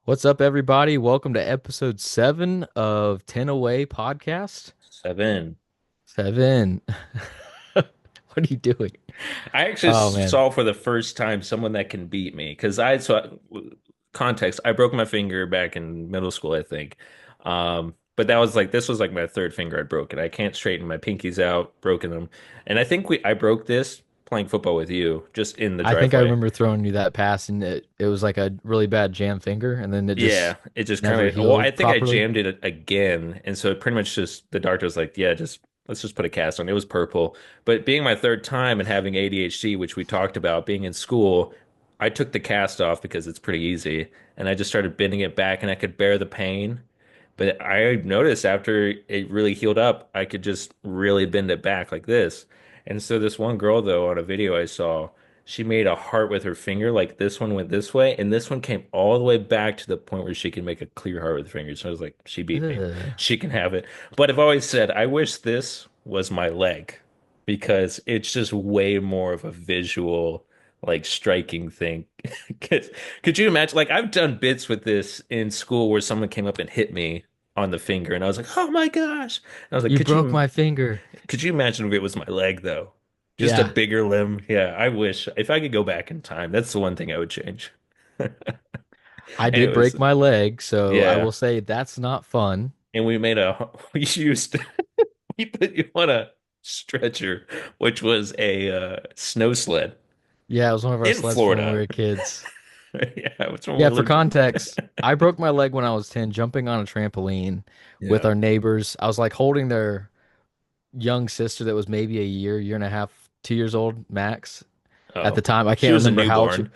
What's up, everybody? Welcome to episode 7 of 10 Away podcast. 7. 7. What are you doing? I actually Oh, man. saw for the first time someone that can beat me because I saw context. I broke my finger back in middle school, I think. But this was like my third finger I'd broken. I can't straighten my pinkies out, broken them. And I think I broke this playing football with you just in the I think I driveway. remember throwing you that pass, and it was like a really bad jam finger, and then it Yeah, just it just kind never of, well, I healed think I properly. jammed it again. And so it pretty much just, the doctor was like, yeah, just let's just put a cast on. It was purple. But being my third time and having ADHD, which we talked about, being in school, I took the cast off because it's pretty easy. And I just started bending it back and I could bear the pain. But I noticed after it really healed up, I could just really bend it back like this. And so this one girl, though, on a video I saw, she made a heart with her finger, like this one went this way, and this one came all the way back to the point where she can make a clear heart with her fingers. So I was like, she beat me. Ugh. She can have it. But I've always said, I wish this was my leg because it's just way more of a visual, like striking thing. Could you imagine? Like, I've done bits with this in school where someone came up and hit me on the finger, and I was like, "Oh my gosh!" And I was like, You broke my finger. could you imagine if it was my leg though? Just a Yeah, bigger limb. Yeah, I wish if I could go back in time, that's the one thing I would change." I did Anyways, break my leg, so I yeah, will say that's not fun. and we used we put you on a stretcher, which was a snow sled Yeah, it was one of our in sleds from when we Florida. were kids. Yeah, it's when we Yeah, for lived. context, I broke my leg when I was 10 jumping on a trampoline with Yeah. our neighbors. I was like holding their young sister that was maybe a year and a half, 2 years old max at the Oh, time. I she can't was a remember how old she. newborn.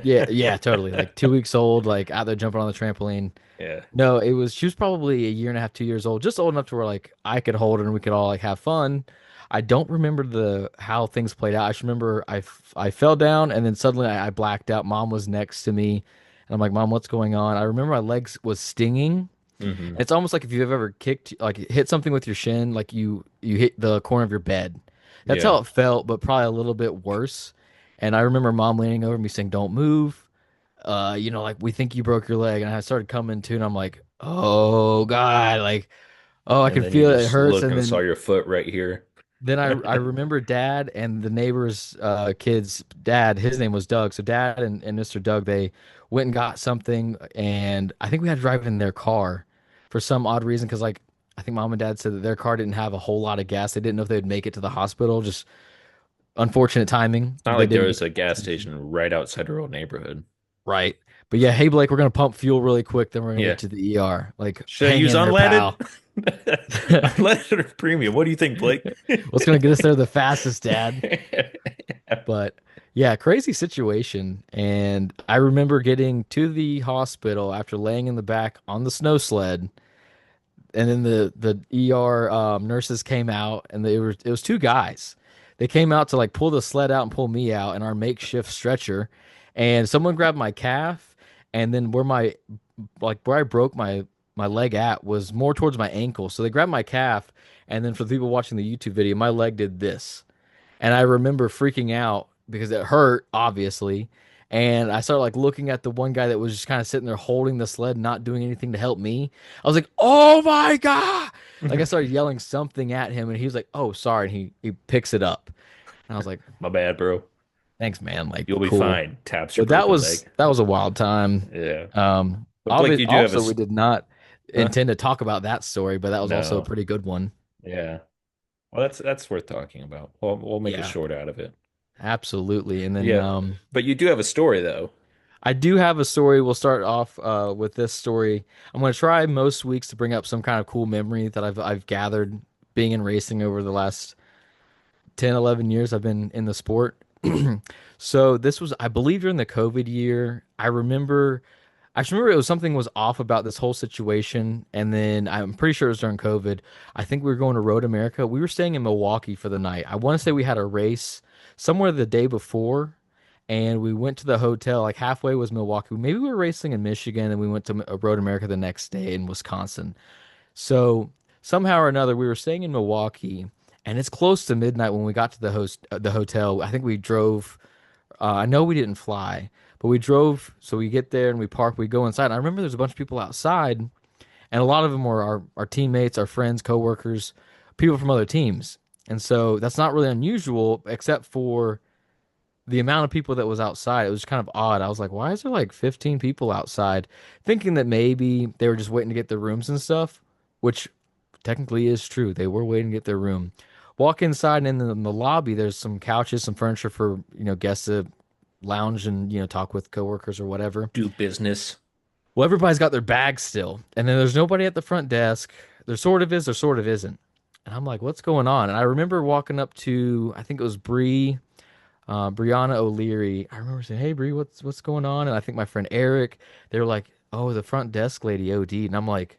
Yeah, yeah, totally. Like 2 weeks old, like out there jumping on the trampoline. Yeah. No, she was probably a year and a half, 2 years old, just old enough to where like I could hold her and we could all like have fun. I don't remember the how things played out. I just remember I fell down and then suddenly I blacked out. Mom was next to me and I'm like, Mom, what's going on? I remember my legs was stinging. Hmm. It's almost like if you've ever kicked, like hit something with your shin, like you hit the corner of your bed. That's how Yeah. it felt, but probably a little bit worse. And I remember mom leaning over me saying, "Don't move. Like we think you broke your leg." And I started coming to, and I'm like, "Oh God!" Like, oh, I And can then you feel it. It just hurts. look And and saw then your foot right here. I remember dad and the neighbor's kids. Dad, his name was Doug. So dad and Mr. Doug, they went and got something, and I think we had to drive in their car for some odd reason because like I think mom and dad said that their car didn't have a whole lot of gas. They didn't know if they'd make it to the hospital. Just unfortunate timing. Not They like there didn't get was a gas attention. station right outside our old neighborhood. Right. But yeah, hey Blake, we're gonna pump fuel really quick, then we're gonna Yeah. get to the ER. Like, Should I hang use in there, unleaded? pal. Unleaded or premium? What do you think, Blake? What's gonna get us there the fastest, Dad? But yeah, crazy situation. And I remember getting to the hospital after laying in the back on the snow sled, and then the ER nurses came out, and it was two guys. They came out to like pull the sled out and pull me out in our makeshift stretcher, and someone grabbed my calf, and then where I broke my leg at was more towards my ankle. So they grabbed my calf, and then for the people watching the YouTube video, my leg did this. And I remember freaking out because it hurt, obviously. And I started like looking at the one guy that was just kind of sitting there holding the sled, not doing anything to help me. I was like, "Oh my God!" Like I started yelling something at him, and he was like, "Oh, sorry." And he picks it up, and I was like, My bad, bro. "Thanks, man. Like, You'll be cool." fine. Taps your But broken leg. that was a wild time. Yeah. But Blake, you do have a Also, we did not huh? intend to talk about that story, but that was also a No. pretty good one. Yeah. Well, that's worth talking about. We'll make a Yeah, short out of it. absolutely. And then Yeah. But you do have a story though. I do have a story. We'll start off with this story. I'm going to try most weeks to bring up some kind of cool memory that I've gathered being in racing over the last 10, 11 years I've been in the sport. So this was, I believe, during the COVID year. I just remember it was something was off about this whole situation, and then I'm pretty sure it was during COVID. I think we were going to Road America. We were staying in Milwaukee for the night. I want to say we had a race somewhere the day before, and we went to the hotel. Like halfway was Milwaukee. Maybe we were racing in Michigan, and we went to Road America the next day in Wisconsin. So somehow or another, we were staying in Milwaukee, and it's close to midnight when we got to the hotel. I think we drove. I know we didn't fly, But we drove, so we get there and we park, we go inside. And I remember there's a bunch of people outside, and a lot of them were our teammates, our friends, coworkers, people from other teams. And so that's not really unusual, except for the amount of people that was outside. It was kind of odd. I was like, why is there like 15 people outside? Thinking that maybe they were just waiting to get their rooms and stuff, which technically is true. They were waiting to get their room. Walk inside, and in the lobby, there's some couches, some furniture for, guests to lounge and, talk with coworkers or whatever. Do business. Well, everybody's got their bags still. And then there's nobody at the front desk. There sort of is, there sort of isn't. And I'm like, what's going on? And I remember walking up to, I think it was Brianna O'Leary. I remember saying, "Hey, Bree, what's going on?" And I think my friend Eric, they were like, "Oh, the front desk lady OD'd," and I'm like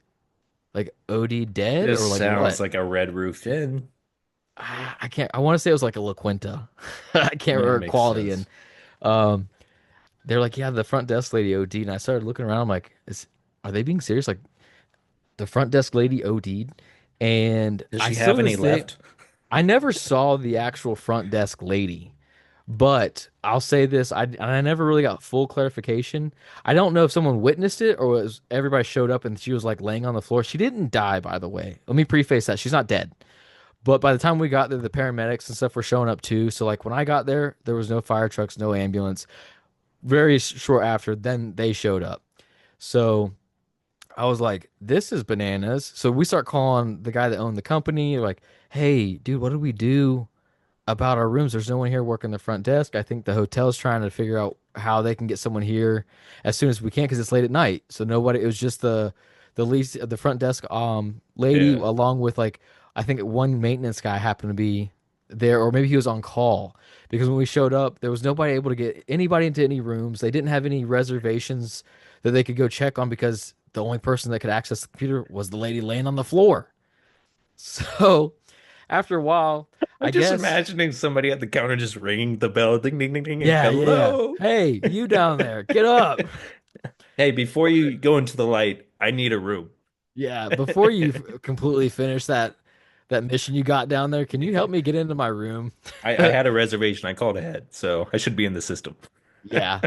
OD dead This or like sounds what? like a Red Roof Inn. I can't. I want to say it was like a La Quinta. I can't That remember makes quality. And sense. um, they're like, "Yeah, the front desk lady OD'd," and I started looking around. I'm like, are they being serious? Like the front desk lady OD'd, and Does I she still have to any this day, left? I never saw the actual front desk lady. But I'll say this, I never really got full clarification. I don't know if someone witnessed it or was everybody showed up and she was like laying on the floor. She didn't die, by the way. Let me preface that. She's not dead. But by the time we got there, the paramedics and stuff were showing up too. So like when I got there, there was no fire trucks, no ambulance. Very short after, then they showed up. So I was like, this is bananas. So we start calling the guy that owned the company, like, hey, dude, what do we do about our rooms? There's no one here working the front desk. I think the hotel's trying to figure out how they can get someone here as soon as we can because it's late at night. So nobody. It was just the front desk lady Yeah. along with like I think one maintenance guy happened to be there, or maybe he was on call because when we showed up, there was nobody able to get anybody into any rooms. They didn't have any reservations that they could go check on because the only person that could access the computer was the lady laying on the floor. So after a while, I'm I just guess. imagining somebody at the counter just ringing the bell, ding, ding, ding, ding. Yeah, yeah, yeah. Hello. Hey, you down there, get up. Hey, before you go into the light, I need a room. Yeah, before you completely finish that mission you got down there, can you help me get into my room? I had a reservation. I called ahead, so I should be in the system. Yeah.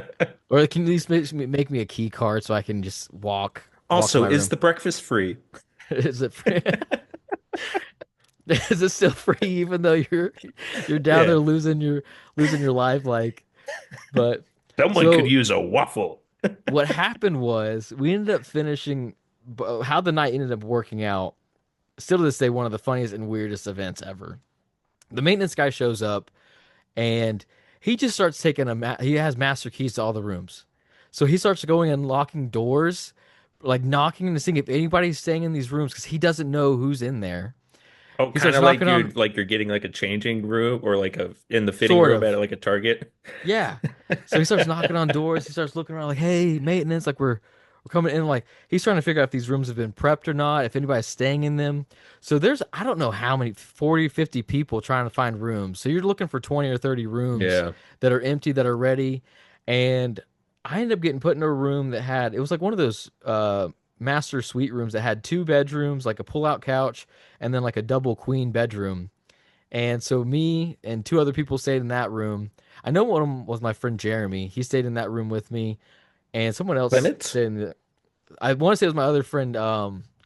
Or can you at least make me a key card so I can just walk to Also, my is room? the breakfast free? Is it free? Is it still free even though you're down there Yeah. losing your life like but Someone could so use a waffle. what happened was we ended up finishing how the night ended up working out still to this day one of the funniest and weirdest events ever. The maintenance guy shows up and he just starts taking he has master keys to all the rooms. So he starts going and locking doors, like knocking and seeing if anybody's staying in these rooms because he doesn't know who's in there. Oh, He kind starts of like knocking on you're getting like a changing room or like a in the fitting sort room of. at like a Target. Yeah. So he starts knocking on doors. He starts looking around like, "Hey, maintenance, like we're coming in." Like he's trying to figure out if these rooms have been prepped or not, if anybody's staying in them. So there's I don't know how many 40, 50 people trying to find rooms. So you're looking for 20 or 30 rooms Yeah. that are empty that are ready. And I ended up getting put in a room that had it was like one of those master suite rooms that had two bedrooms, like a pull-out couch, and then like a double queen bedroom. And so me and two other people stayed in that room. I know one of them was my friend Jeremy. He stayed in that room with me, and someone else Limits? stayed in the. I want to say it was my other friend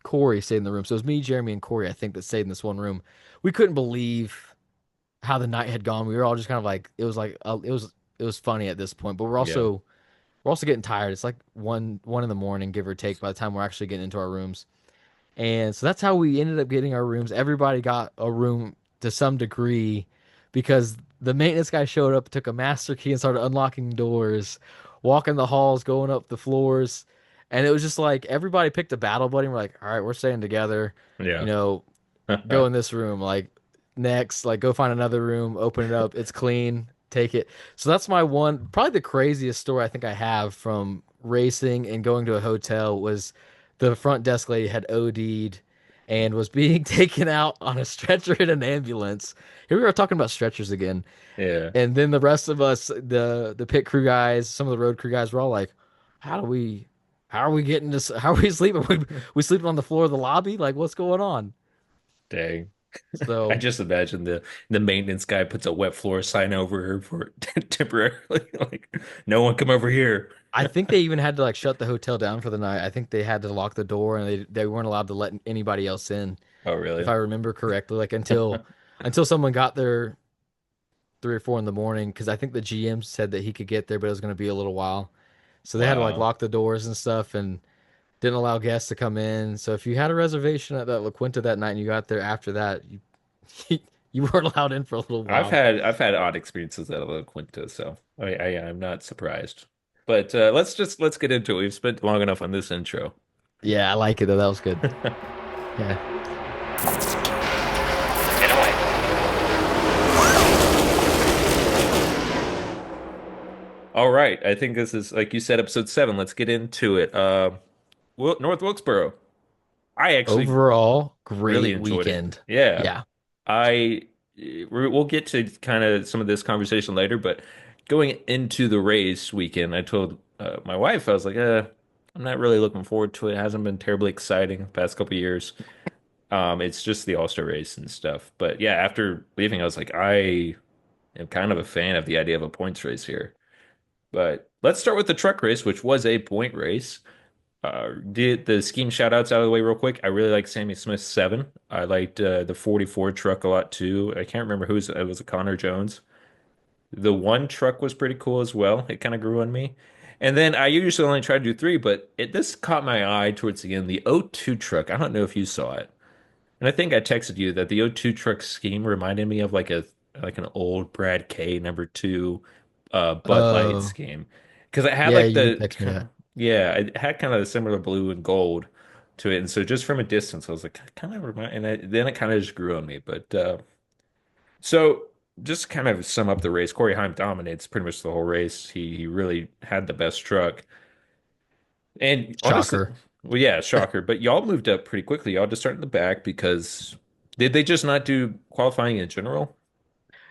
Corey stayed in the room. So it was me, Jeremy, and Corey. I think that stayed in this one room. We couldn't believe how the night had gone. We were all just kind of like it was funny at this point, but Yeah. we're also getting tired. It's like one in the morning, give or take, by the time we're actually getting into our rooms. And so that's how we ended up getting our rooms. Everybody got a room to some degree because the maintenance guy showed up, took a master key, and started unlocking doors, walking the halls, going up the floors. And it was just like everybody picked a battle buddy. And we're like, all right, we're staying together. You Yeah. know, go in this room. Like, next, like, go find another room, open it up. It's clean. Take it. So that's my one, probably the craziest story I think I have from racing and going to a hotel was the front desk lady had OD'd and was being taken out on a stretcher in an ambulance. Here we are talking about stretchers again. Yeah. And then the rest of us, the pit crew guys, some of the road crew guys, were all like, "How do we, how are we getting this? How are we sleeping? We sleeping on the floor of the lobby? Like, what's going on?" Dang. I So just imagine the maintenance guy puts a wet floor sign over her for temporarily, like no one come over here. I think they even had to like shut the hotel down for the night. I think they had to lock the door and they weren't allowed to let anybody else in, Oh, if really? I remember correctly. Like until someone got there 3 or 4 in the morning, because I think the GM said that he could get there, but it was going to be a little while. So they had to like Wow. lock the doors and stuff and didn't allow guests to come in. So if you had a reservation at that La Quinta that night and you got there after that, you weren't allowed in for a little while. I've had odd experiences at La Quinta, so I'm not surprised. But let's get into it. We've spent long enough on this intro. Yeah, I like it though. That was good. Yeah. All right, I think this is like you said, episode 7. Let's get into it. North Wilkesboro. I actually Overall, really great enjoyed it. weekend. Yeah, Yeah. I we'll get to kind of some of this conversation later, but going into the race weekend, I told my wife I was like, I'm not really looking forward to it. It hasn't been terribly exciting the past couple of years. It's just the All-Star race and stuff. But yeah, after leaving, I was like, I am kind of a fan of the idea of a points race here. But let's start with the truck race, which was a point race. Did the scheme shout outs out of the way real quick. I really like Sammy Smith's 7. I liked the 44 truck a lot too. I can't remember who's it was, a Connor Jones. The 1 truck was pretty cool as well. It kind of grew on me. And then I usually only try to do 3, but this caught my eye towards the end. The O2 truck. I don't know if you saw it. And I think I texted you that the O2 truck scheme reminded me of like an old Brad K number 2 Bud Light Oh, scheme. Because it had yeah, like you did the text me that. yeah, it had kind of a similar blue and gold to it. And so just from a distance, I was like, kind of remind, then it kind of just grew on me. But so just kind of sum up the race. Corey Heim dominates pretty much the whole race. He really had the best truck. And honestly, Shocker. well, yeah, shocker. But y'all moved up pretty quickly. Y'all just started in the back because did they just not do qualifying in general?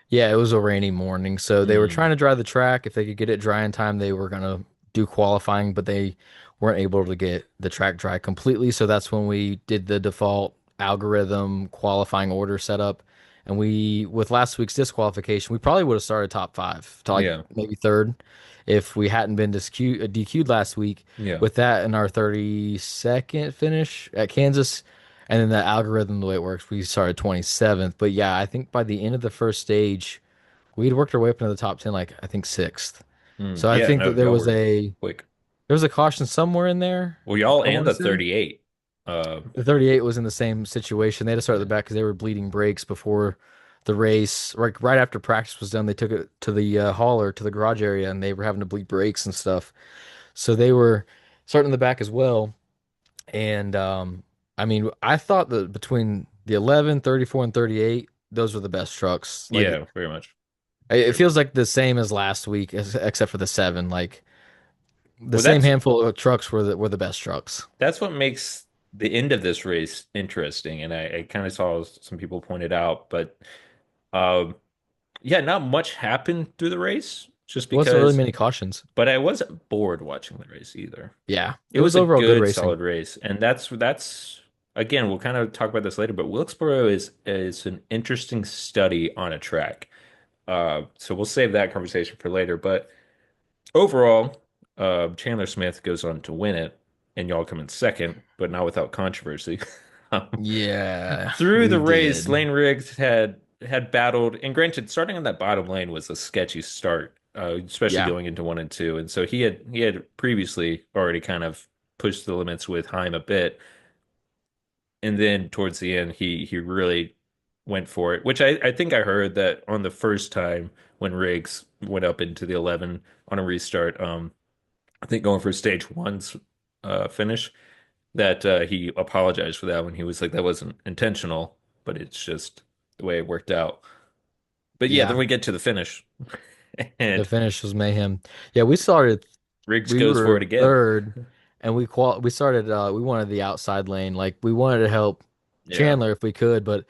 Yeah, it was a rainy morning, so they were Hmm. trying to dry the track. If they could get it dry in time, they were gonna do qualifying, but they weren't able to get the track dry completely. So that's when we did the default algorithm qualifying order setup. And we, with last week's disqualification, we probably would have started top five to like Yeah. maybe third if we hadn't been DQ'd last week. Yeah. With that in our 32nd finish at Kansas, and then the algorithm, the way it works, we started 27th. But yeah, I think by the end of the first stage, we'd worked our way up into the top 10, like I think sixth. Hmm. So I Yeah, think no, that y'all were quick. there was a caution somewhere in there. Well, y'all I and want to the say 38. Uh, the 38 was in the same situation. They had to start at the back because they were bleeding brakes before the race. Right after practice was done, they took it to the hauler to the garage area, and they were having to bleed brakes and stuff. So they were starting in the back as well. And I mean, I thought that between the 11, 34, and 38, those were the best trucks. Like yeah, very much. it feels like the same as last week, except for the 7. Like the Well, same handful of trucks were the best trucks. that's what makes the end of this race interesting. And I kind of saw some people point it out, but um, yeah, not much happened through the race just There wasn't really because, many cautions. but I wasn't bored watching the race either. Yeah, It it was was a overall good good, racing. solid race, and that's again, we'll kind of talk about this later, but Wilkesboro is an interesting study on a track. So we'll save that conversation for later. But overall, Chandler Smith goes on to win it, and y'all come in second, but not without controversy. Yeah, Through the we race, did. Lane Riggs had battled, and granted, starting on that bottom lane was a sketchy start, especially Yeah, going into 1 and 2. And so he had previously already kind of pushed the limits with Heim a bit, and then towards the end, he really went for it. Which I think I heard that on the first time when Riggs went up into the 11 on a restart, I think going for stage one's finish, that he apologized for that when he was like, that wasn't intentional, but it's just the way it worked out. But yeah, then yeah. we get to the finish, The and finish was mayhem. Yeah, we started. Riggs We goes for were it again. third, and we started. We wanted the outside lane. Like we wanted to help Yeah. Chandler if we could, but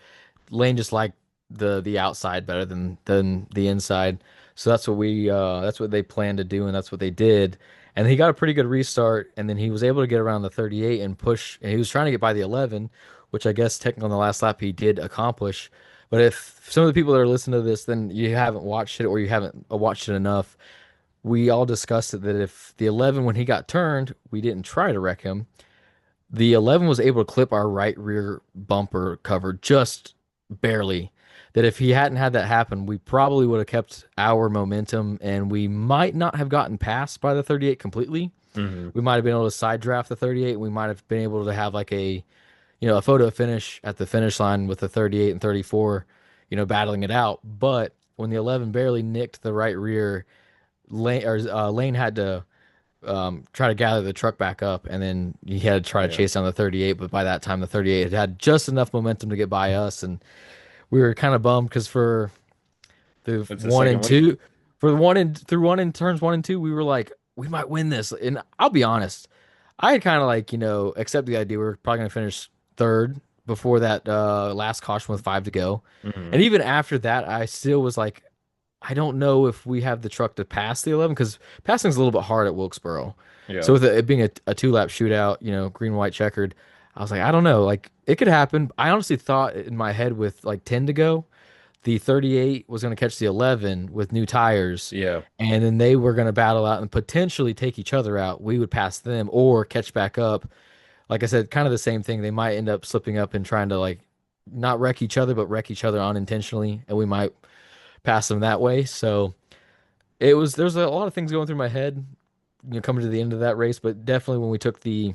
Lane just liked the outside better than the inside. So that's what they planned to do, and that's what they did. And he got a pretty good restart, and then he was able to get around the 38 and push. And he was trying to get by the 11, which I guess technically on the last lap he did accomplish. But if some of the people that are listening to this, then you haven't watched it or you haven't watched it enough. We all discussed it that if the 11, when he got turned, we didn't try to wreck him. The 11 was able to clip our right rear bumper cover just barely. That if he hadn't had that happen, we probably would have kept our momentum and we might not have gotten passed by the 38 completely. Hmm. We might have been able to side draft the 38. We might have been able to have like a photo finish at the finish line with the 38 and 34, battling it out. But when the 11 barely nicked the right rear, Lane had to try to gather the truck back up, and then he had to try to Yeah. chase down the 38. But by that time, the 38 had just enough momentum to get by us, and we were kind of bummed because for the It's the one second and week. two, for the one and through one and turns 1 and 2, we were like, we might win this. And I'll be honest, I had kind of like accepted the idea we were probably gonna finish third before that last caution with 5 to go, and Hmm. even after that, I still was like, I don't know if we have the truck to pass the 11 because passing's a little bit hard at Wilkesboro. Yeah. So with it being a two-lap shootout, green, white, checkered, I was like, I don't know. Like it could happen. I honestly thought in my head with like 10 to go, the 38 was going to catch the 11 with new tires, Yeah. and then they were going to battle out and potentially take each other out. We would pass them or catch back up. Like I said, kind of the same thing. They might end up slipping up and trying to like not wreck each other, but wreck each other unintentionally, and we might pass them that way. So there's a lot of things going through my head, coming to the end of that race, but definitely when we took the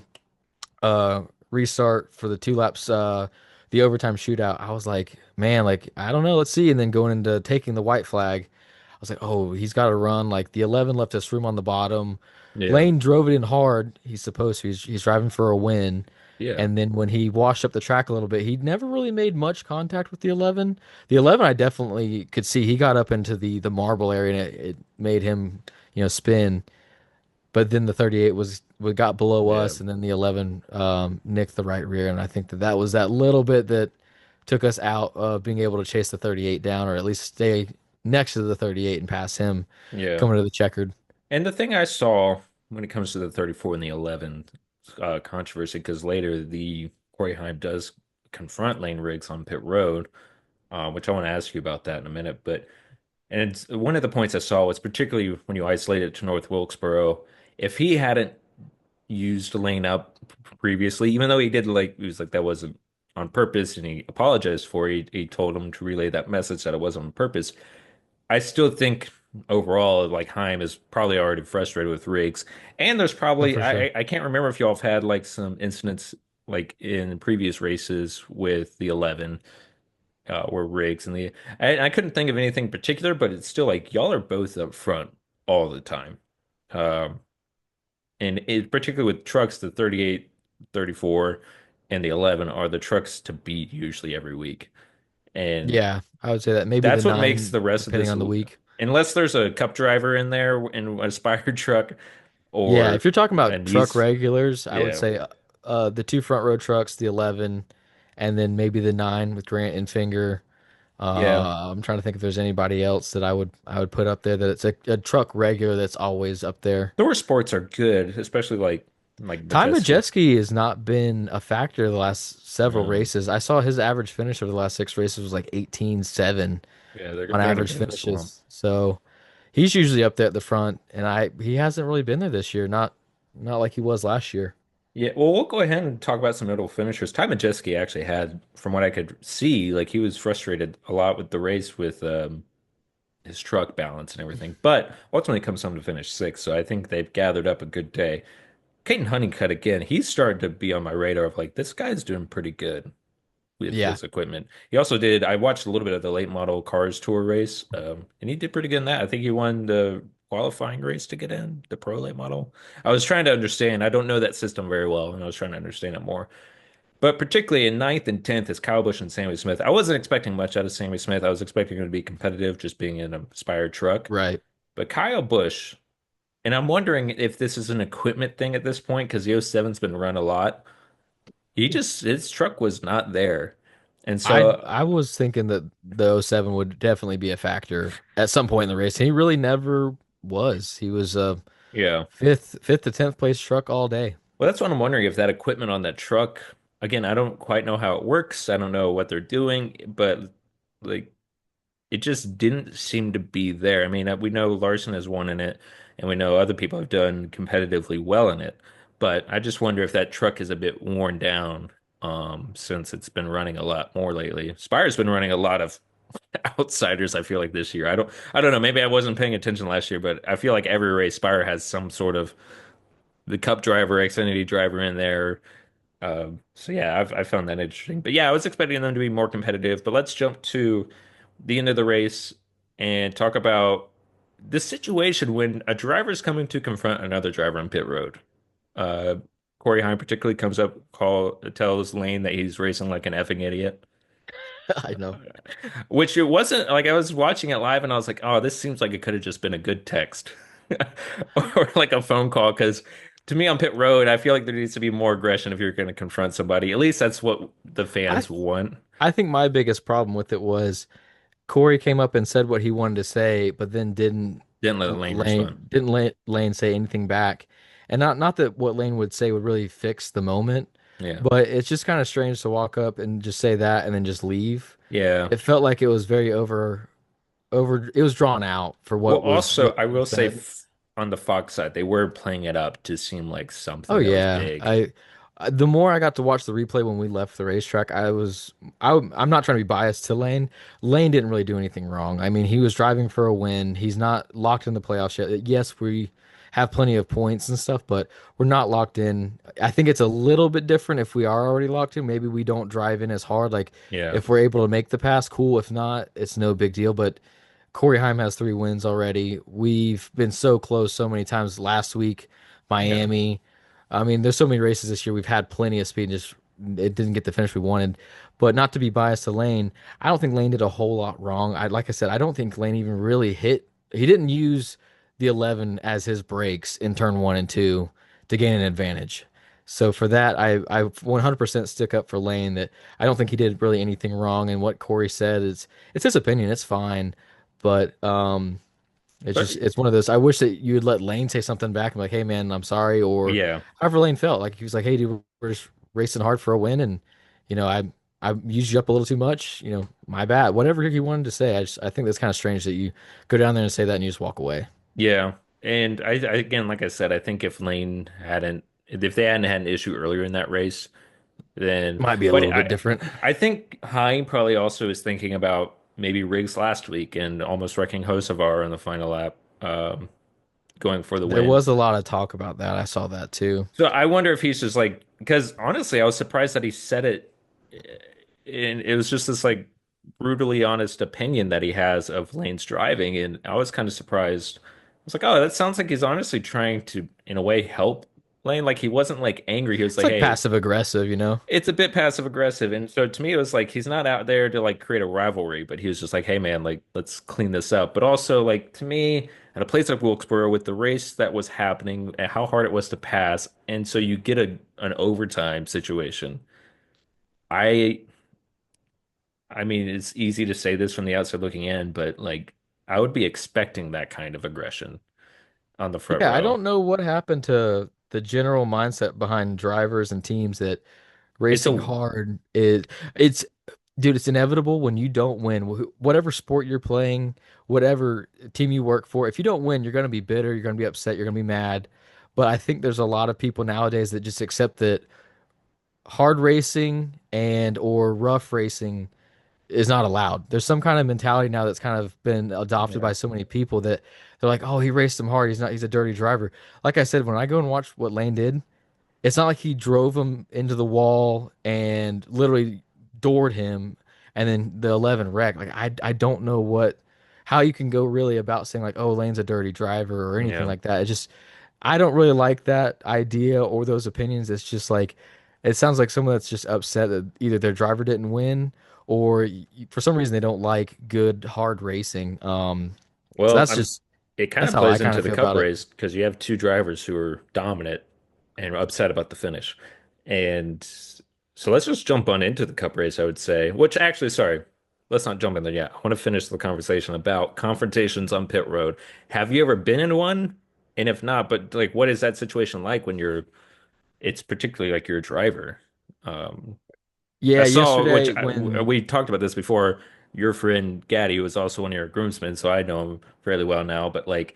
uh restart for the 2 laps, the overtime shootout, I was like, man, like I don't know, let's see. And then going into taking the white flag, I was like, oh, he's got to run. Like the 11 left us room on the bottom. Yeah. Lane drove it in hard. He's supposed to. He's driving for a win. Yeah. And then when he washed up the track a little bit, he never really made much contact with the 11. The 11, I definitely could see he got up into the marble area and it made him, spin. But then the 38 got below Yeah. us, and then the 11 nicked the right rear, and I think that was that little bit that took us out of being able to chase the 38 down, or at least stay next to the 38 and pass him Yeah. coming to the checkered. And the thing I saw when it comes to the 34 and the 11 controversy, because later the Corey Heim does confront Lane Riggs on pit road, which I want to ask you about that in a minute. But and it's one of the points I saw was particularly when you isolate it to North Wilkesboro, if he hadn't used Lane up previously, even though he did like he was like that wasn't on purpose and he apologized for it, he told him to relay that message that it wasn't on purpose. I still think overall, like Heim is probably already frustrated with Riggs, and there's Oh, probably for sure. I can't remember if y'all have had like some incidents like in previous races with the 11 where Riggs and the I couldn't think of anything particular, but it's still like y'all are both up front all the time. Um, and it, particularly with trucks, the 38, 34, and the 11 are the trucks to beat usually every week. And Yeah, I would say that maybe the that's what makes 9, the rest of depending this, on the week. unless there's a cup driver in there in a Spire truck Yeah, if or you're talking about and truck these, regulars, I would yeah, say the two front row trucks, the 11, and then maybe the 9 with Grant and Finger. yeah. I'm trying to think if there's anybody else that I would put up there that it's a truck regular that's always up there. Thor sports are good, especially like Ty Majeski. Majeski has not been a factor the last several No, races. I saw his average finish over the last 6 races was like 18.7 yeah, on they're gonna average give us a lump. finishes. So he's usually up there at the front, and he hasn't really been there this year. Not like he was last year. Yeah, well, we'll go ahead and talk about some notable finishers. Ty Majeski actually had, from what I could see, like he was frustrated a lot with the race with his truck balance and everything, but ultimately comes home to finish sixth. So I think they've gathered up a good day. Caden Honeycutt again, he's started to be on my radar of like this guy's doing pretty good with Yeah, his equipment. He also did, I watched a little bit of the late model cars tour race, and he did pretty good in that. I think he won the qualifying race to get in the pro late model. I was trying to understand, I don't know that system very well, and I was trying to understand it more. But particularly in ninth and 10th is Kyle Busch and Sammy Smith. I wasn't expecting much out of Sammy Smith. I was expecting him to be competitive just being in an Inspired truck. right. But Kyle Busch, and I'm wondering if this is an equipment thing at this point because the '07's been run a lot. His truck was not there. And so, I was thinking that the '07 would definitely be a factor at some point in the race. He really never was. He was a yeah. fifth to 10th place truck all day. Well, that's what I'm wondering if that equipment on that truck. again, I don't quite know how it works. I don't know what they're doing, but like it just didn't seem to be there. I mean, we know Larson has won in it, and we know other people have done competitively well in it. But I just wonder if that truck is a bit worn down, since it's been running a lot more lately. Spire's been running a lot of outsiders, I feel like this year. I don't know. Maybe I wasn't paying attention last year, but I feel like every race Spire has some sort of the Cup driver, Xfinity driver in there. So yeah, I found that interesting. But yeah, I was expecting them to be more competitive. But let's jump to the end of the race and talk about the situation when a driver is coming to confront another driver on pit road. Uh, Corey Heim particularly comes up, tells Lane that he's racing like an effing idiot. I know. Which it wasn't like I was watching it live and I was like, oh, this seems like it could have just been a good text or like a phone call. Because to me on pit road, I feel like there needs to be more aggression if you're going to confront somebody. At least that's what the I fans want. I think my biggest problem with it was Corey came up and said what he wanted to say, but then Didn't let Lane respond. Didn't let Lane say anything back. And not that what Lane would say would really fix the moment, Yeah. but it's just kind of strange to walk up and just say that and then just leave. Yeah. It felt like it was very over it was drawn out for Well, what was also, really I being will say said. on the Fox side, they were playing it up to seem like Oh something that was yeah, big. the more I got to watch the replay when we left the racetrack, I'm not trying to be biased to Lane. Lane didn't really do anything wrong. I mean, he was driving for a win. He's not locked in the playoffs yet. Yes, we have plenty of points and stuff, but we're not locked in. I think it's a little bit different if we are already locked in. Maybe we don't drive in as hard. Like Yeah. if we're able to make the pass, cool. If not, it's no big deal. But Corey Heim has 3 wins already. We've been so close so many times last week, Yeah. Miami. I mean, there's so many races this year. We've had plenty of speed, and just it didn't get the finish we wanted. But not to be biased to Lane, I don't think Lane did a whole lot wrong. Like I said, I don't think Lane even really hit. He didn't use the 11 as his brakes in turn one and two to gain an advantage. So for that, I 100% stick up for Lane that I don't think he did really anything wrong. And what Corey said is it's his opinion. It's fine. But it's But just it's one of those. I wish that you would let Lane say something back and be like, "Hey man, I'm sorry," or yeah. however Lane felt. Like he was like, "Hey dude, we're just racing hard for a win, and I used you up a little too much. My bad." Whatever he wanted to say, I think that's kind of strange that you go down there and say that and you just walk away. Yeah. And again, like I said, I think if they hadn't had an issue earlier in that race, then, Might be a but little bit different. I think Hine probably also is thinking about maybe Riggs last week and almost wrecking Hocevar in the final lap, going for the There win. was a lot of talk about that. I saw that too. So I wonder if he's just like, because honestly, I was surprised that he said it. And it was just this like brutally honest opinion that he has of Lane's driving. And I was kind of surprised. I was like, oh, that sounds like he's honestly trying to, in a way, help Lane. Like he wasn't like angry. He was It's like, like hey, passive aggressive, you know? it's a bit passive aggressive. And so to me, it was like he's not out there to like create a rivalry, but he was just like, hey man, like let's clean this up. But also like to me, at a place like Wilkesboro with the race that was happening and how hard it was to pass, and so you get an overtime situation. I I mean, it's easy to say this from the outside looking in, but like I would be expecting that kind of aggression on the front Yeah, I row. don't know what happened to the general mindset behind drivers and teams that It's racing a hard is it's dude, it's inevitable when you don't win. Whatever sport you're playing, whatever team you work for, if you don't win, you're going to be bitter, you're going to be upset, you're going to be mad. But I think there's a lot of people nowadays that just accept that hard racing and or rough racing is not allowed. There's some kind of mentality now that's kind of been adopted yeah, by so many people that they're like, "Oh, he raced him hard. He's a dirty driver." Like I said, when I go and watch what Lane did, it's not like he drove him into the wall and literally doored him and then the 11 wrecked. Like I don't know how you can go really about saying like, "Oh, Lane's a dirty driver" or anything yeah. like that. It just I don't really like that idea or those opinions. It's just like it sounds like someone that's just upset that either their driver didn't win or for some reason they don't like good hard racing. So Well, it kind that's of how I plays kind into of the feel cup about it. race because you have two drivers who are dominant and are upset about the finish. And so let's just jump on into the cup race, I would say, which actually, sorry, let's not jump in there yet. I want to finish the conversation about confrontations on pit road. Have you ever been in one? And if not, but like, what is that situation like when it's particularly like you're a driver? Um, I Yeah, saw, yesterday when we talked about this before. Your friend Gaddy was also one of your groomsmen, so I know him fairly well now. But like,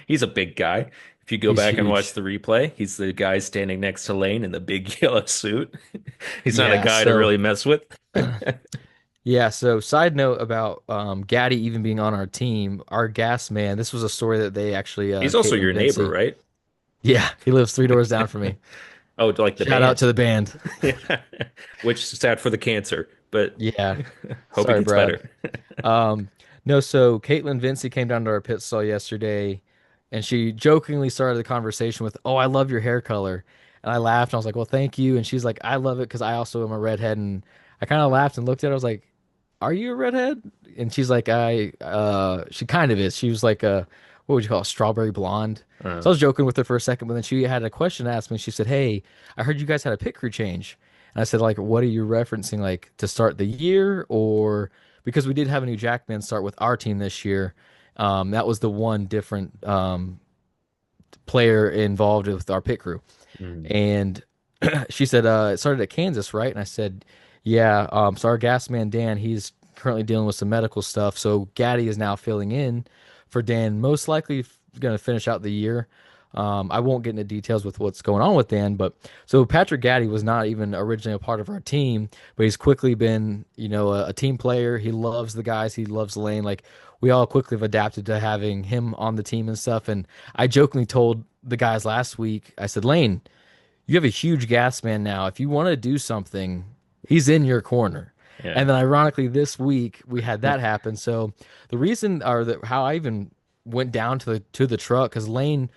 he's a big guy. If you go he's back and watch huge. the replay, he's the guy standing next to Lane in the big yellow suit. He's not a Yeah, guy to so really mess with. yeah, so side note about Gaddy even being on our team, our gas man, this was a story that they actually He's also Caitlin your neighbor, Vinci. right? Yeah, he lives 3 doors down from me. Oh, like the Shout out band. to the band. Yeah. Which is sad for the cancer, but Yeah. hope he Sorry, gets Brad. better. Um, no, so Caitlin Vinci came down to our pit stall yesterday and she jokingly started the conversation with, "Oh, I love your hair color." And I laughed and I was like, "Well, thank you." And she's like, "I love it because I also am a redhead." And I kind of laughed and looked at her. I was like, "Are you a redhead?" And she's like, she kind of is. She was like what would you call it? Strawberry blonde. So Uh, I was joking with her for a second, but then she had a question to ask me. She said, "Hey, I heard you guys had a pit crew change." And I said, like, what are you referencing, like to start the year or because we did have a new Jackman start with our team this year. That was the one different player involved with our pit crew. mm, And she said, it started at Kansas, right? And I said, yeah. So our gas man, Dan, he's currently dealing with some medical stuff. So Gaddy is now filling in for Dan, most likely going to finish out the year. I won't get into details with what's going on with Dan, but so Patrick Gaddy was not even originally a part of our team, but he's quickly been, a team player. He loves the guys. He loves Lane. Like we all quickly have adapted to having him on the team and stuff. And I jokingly told the guys last week, I said, Lane, you have a huge gas man now. If you want to do something, he's in your corner. yeah. And then ironically, this week we had that happen. So the reason or how I even went down to the truck because Lane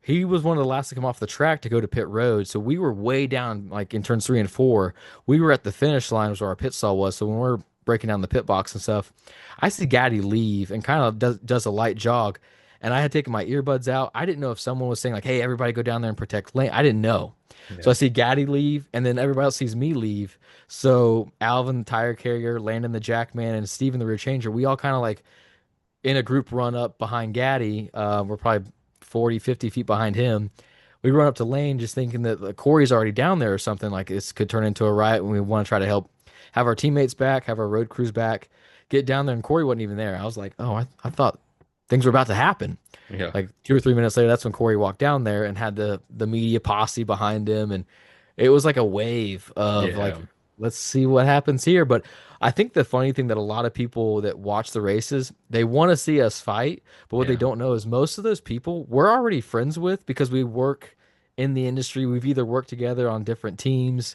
he was one of the last to come off the track to go to pit road. So we were way down, like in turns 3 and 4. We were at the finish line, was where our pit stall was. So when we're breaking down the pit box and stuff, I see Gaddy leave and kind of does a light jog. And I had taken my earbuds out. I didn't know if someone was saying, like, hey, everybody go down there and protect Lane. I didn't know. So I Yeah. see Gaddy leave, and then everybody else sees me leave. So Alvin, the tire carrier, Landon, the jackman, and Steven, the rear changer, we all kind of like in a group run up behind Gaddy. We're probably 40, 50 feet behind him. We run up to Lane just thinking that Corey's already down there or something like this could turn into a riot when we want to try to help have our teammates back, have our road crews back, get down there. And Corey wasn't even there. I was like, oh, I thought things were about to happen. Yeah. Like 2 or 3 minutes later, that's when Corey walked down there and had the media posse behind him, and it was like a wave of like, Yeah. let's see what happens here. But I think the funny thing that a lot of people that watch the races, they want to see us fight, but what they Yeah. don't know is most of those people we're already friends with because we work in the industry. We've either worked together on different teams.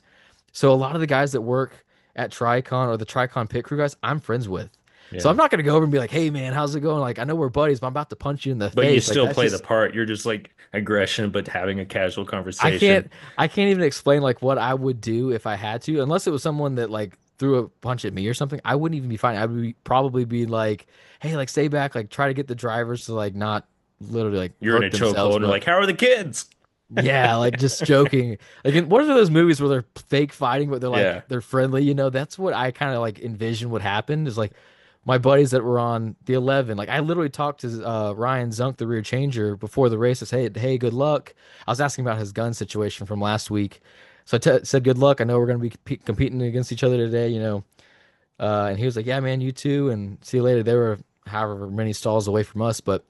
So a lot of the guys that work at Tricon or the Tricon pit crew guys, I'm friends with. So I'm Yeah. not gonna go over and be like, "Hey man, how's it going?" Like I know we're buddies, but I'm about to punch you in the But you face. Like still that's play the just part. You're just like aggression, but having a casual I conversation. can't I can't even explain like what I would do if I had to, unless it was someone that like threw a punch at me or something. I wouldn't even be fine. I would probably be like, "Hey, like stay back, like try to get the drivers to like not literally like You're in a hurt chokehold themselves." and they're But like, how are the kids? yeah, like just joking. Like in what are those movies where they're fake fighting, but they're Yeah. like they're friendly? That's what I kind of like envision would happen. Is like my buddies that were on the 11. Like I literally talked to Ryan Zunk, the rear changer, before the race. I said, "Hey, good luck." I was asking about his gun situation from last week, so said, "Good luck. I know we're going to be competing against each other today." And he was like, "Yeah, man, you too." And see you later. They were however many stalls away from us, but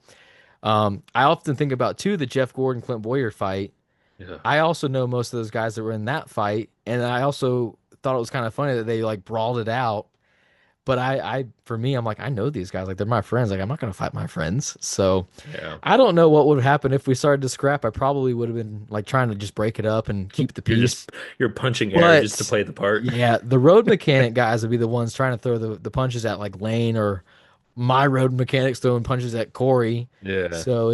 I often think about too the Jeff Gordon Clint Boyer fight. Yeah. I also know most of those guys that were in that fight, and I also thought it was kind of funny that they like brawled it out. But for me, I'm like, I know these guys, like they're my friends. Like I'm not gonna fight my friends. So Yeah. I don't know what would happen if we started to scrap. I probably would have been like trying to just break it up and keep the You're just peace. you're punching air just to But play the part. yeah, the road mechanic guys would be the ones trying to throw the punches at like Lane or my road mechanics throwing punches at Corey. Yeah. So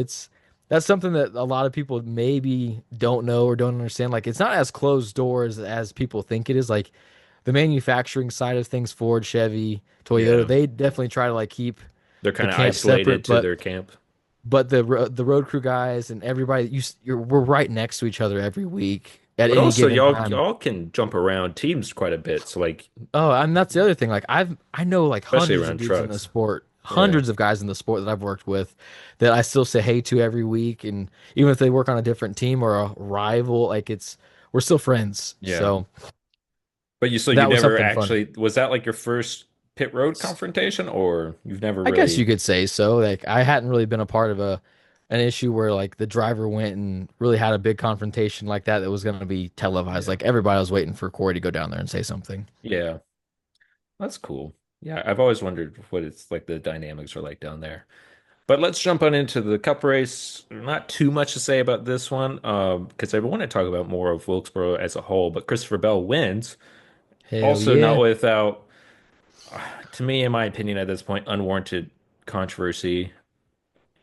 that's something that a lot of people maybe don't know or don't understand. Like it's not as closed doors as people think it is. Like the manufacturing side of things, Ford, Chevy, Toyota, Yeah. they definitely try to like keep They're the kind of camp isolated separate, to but their camp. the road crew guys and everybody we're right next to each other every week at But any also given y'all time. y'all can jump around teams quite a bit. So like Oh, and that's the other thing. Like I know like especially hundreds of around dudes in the trucks. sport, Yeah. hundreds of guys in the sport that I've worked with that I still say hey to every week. And even if they work on a different team or a rival, like we're still friends. Yeah. So But you that was never something fun. actually was that like your first pit road confrontation, or you've never I guess you really? could say so. Like I hadn't really been a part of a an issue where like the driver went and really had a big confrontation like that was going to be televised. Yeah. Like everybody was waiting for Corey to go down there and say something. Yeah. That's cool. Yeah, I've always wondered what it's like the dynamics are like down there. But let's jump on into the cup race. Not too much to say about this one, because I want to talk about more of Wilkesboro as a whole. But Christopher Bell wins, Hell also not yeah. without, to me, in my opinion, at this point, unwarranted controversy.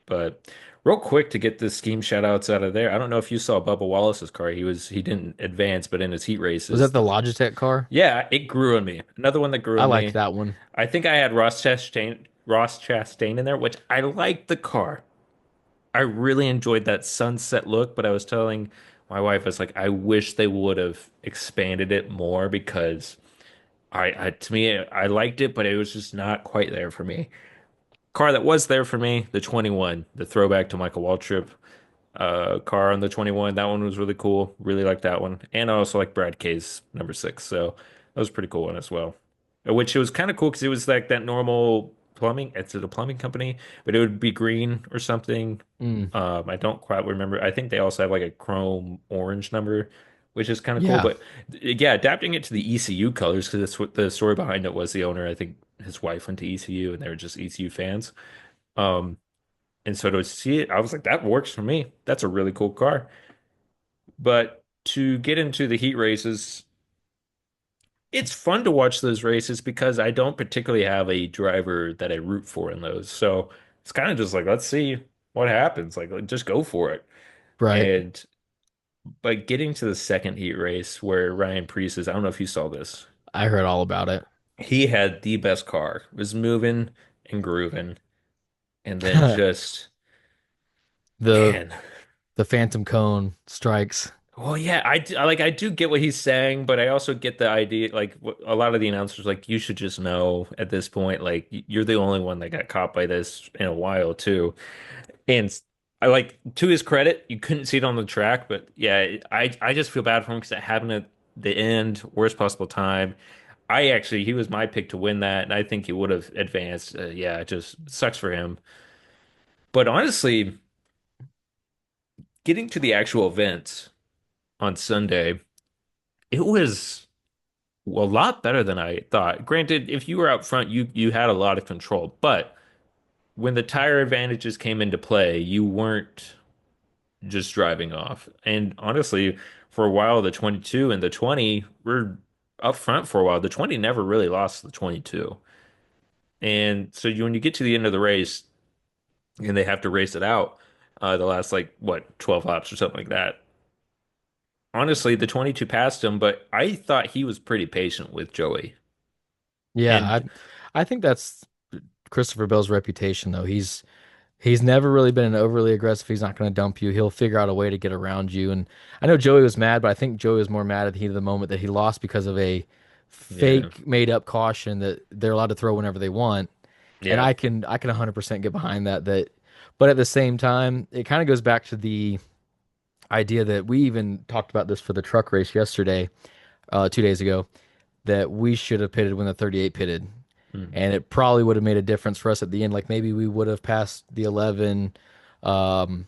But real quick to get the scheme shout outs out of there. I don't know if you saw Bubba Wallace's car. He didn't advance, but in his heat Was that races, the Logitech car? yeah, it grew on me. Another one that grew I on liked me. that one. I think I had Ross Chastain in there, which I liked the car. I really enjoyed that sunset look, but I was telling my wife, I was like, I wish they would have expanded it more because to me, I liked it, but it was just not quite there for me. Car that was there for me, the 21, the throwback to Michael Waltrip car on the 21. That one was really cool. Really liked that one. And I also like Brad K's number 6. So that was a pretty cool one as well. Which it was kind of cool because it was like that normal plumbing. It's a plumbing company, but it would be green or something. Mm, I don't quite remember. I think they also have like a chrome orange number, which is kind of cool. yeah. But yeah, adapting it to the ECU colors because that's what the story behind it was. The owner, I think his wife went to ECU and they were just ECU fans. Um, and so to see it, I was like, that works for me. That's a really cool car. But to get into the heat races, it's fun to watch those races because I don't particularly have a driver that I root for in those. So it's kind of just like, let's see what happens. Like, just go for it. Right. And but getting to the second heat race where Ryan Preece is, I don't know if you saw this. I heard all about it. He had the best car. It was moving and grooving. And then just, The man. the Phantom Cone strikes. Well, yeah, I do get what he's saying, but I also get the idea. Like a lot of the announcers, like you should just know at this point, like you're the only one that got caught by this in a while too. And I like to his credit, you couldn't see it on the track, but yeah, I just feel bad for him because it happened at the end, worst possible time. He was my pick to win that, and I think he would have advanced. Yeah, it just sucks for him. But honestly, getting to the actual event on Sunday, it was. Well, a lot better than I thought. Granted, if you were out front, you had a lot of control, but when the tire advantages came into play, you weren't just driving off. And honestly, for a while, the 22 and the 20 were up front for a while. The 20 never really lost the 22. And so when you get to the end of the race and they have to race it out, the last like what 12 laps or something like that. Honestly, the 22 passed him, but I thought he was pretty patient with Joey. Yeah, And I think that's Christopher Bell's reputation though. He's never really been an overly aggressive. He's not going to dump you. He'll figure out a way to get around you. And I know Joey was mad, but I think Joey was more mad at the heat of the moment that he lost because of a yeah, fake made up caution that they're allowed to throw whenever they want. And yeah. I can 100% get behind that but at the same time, it kind of goes back to the idea that we even talked about this for the truck race yesterday, 2 days ago, that we should have pitted when the 38 pitted. Mm. And it probably would have made a difference for us at the end. Like maybe we would have passed the 11. Um,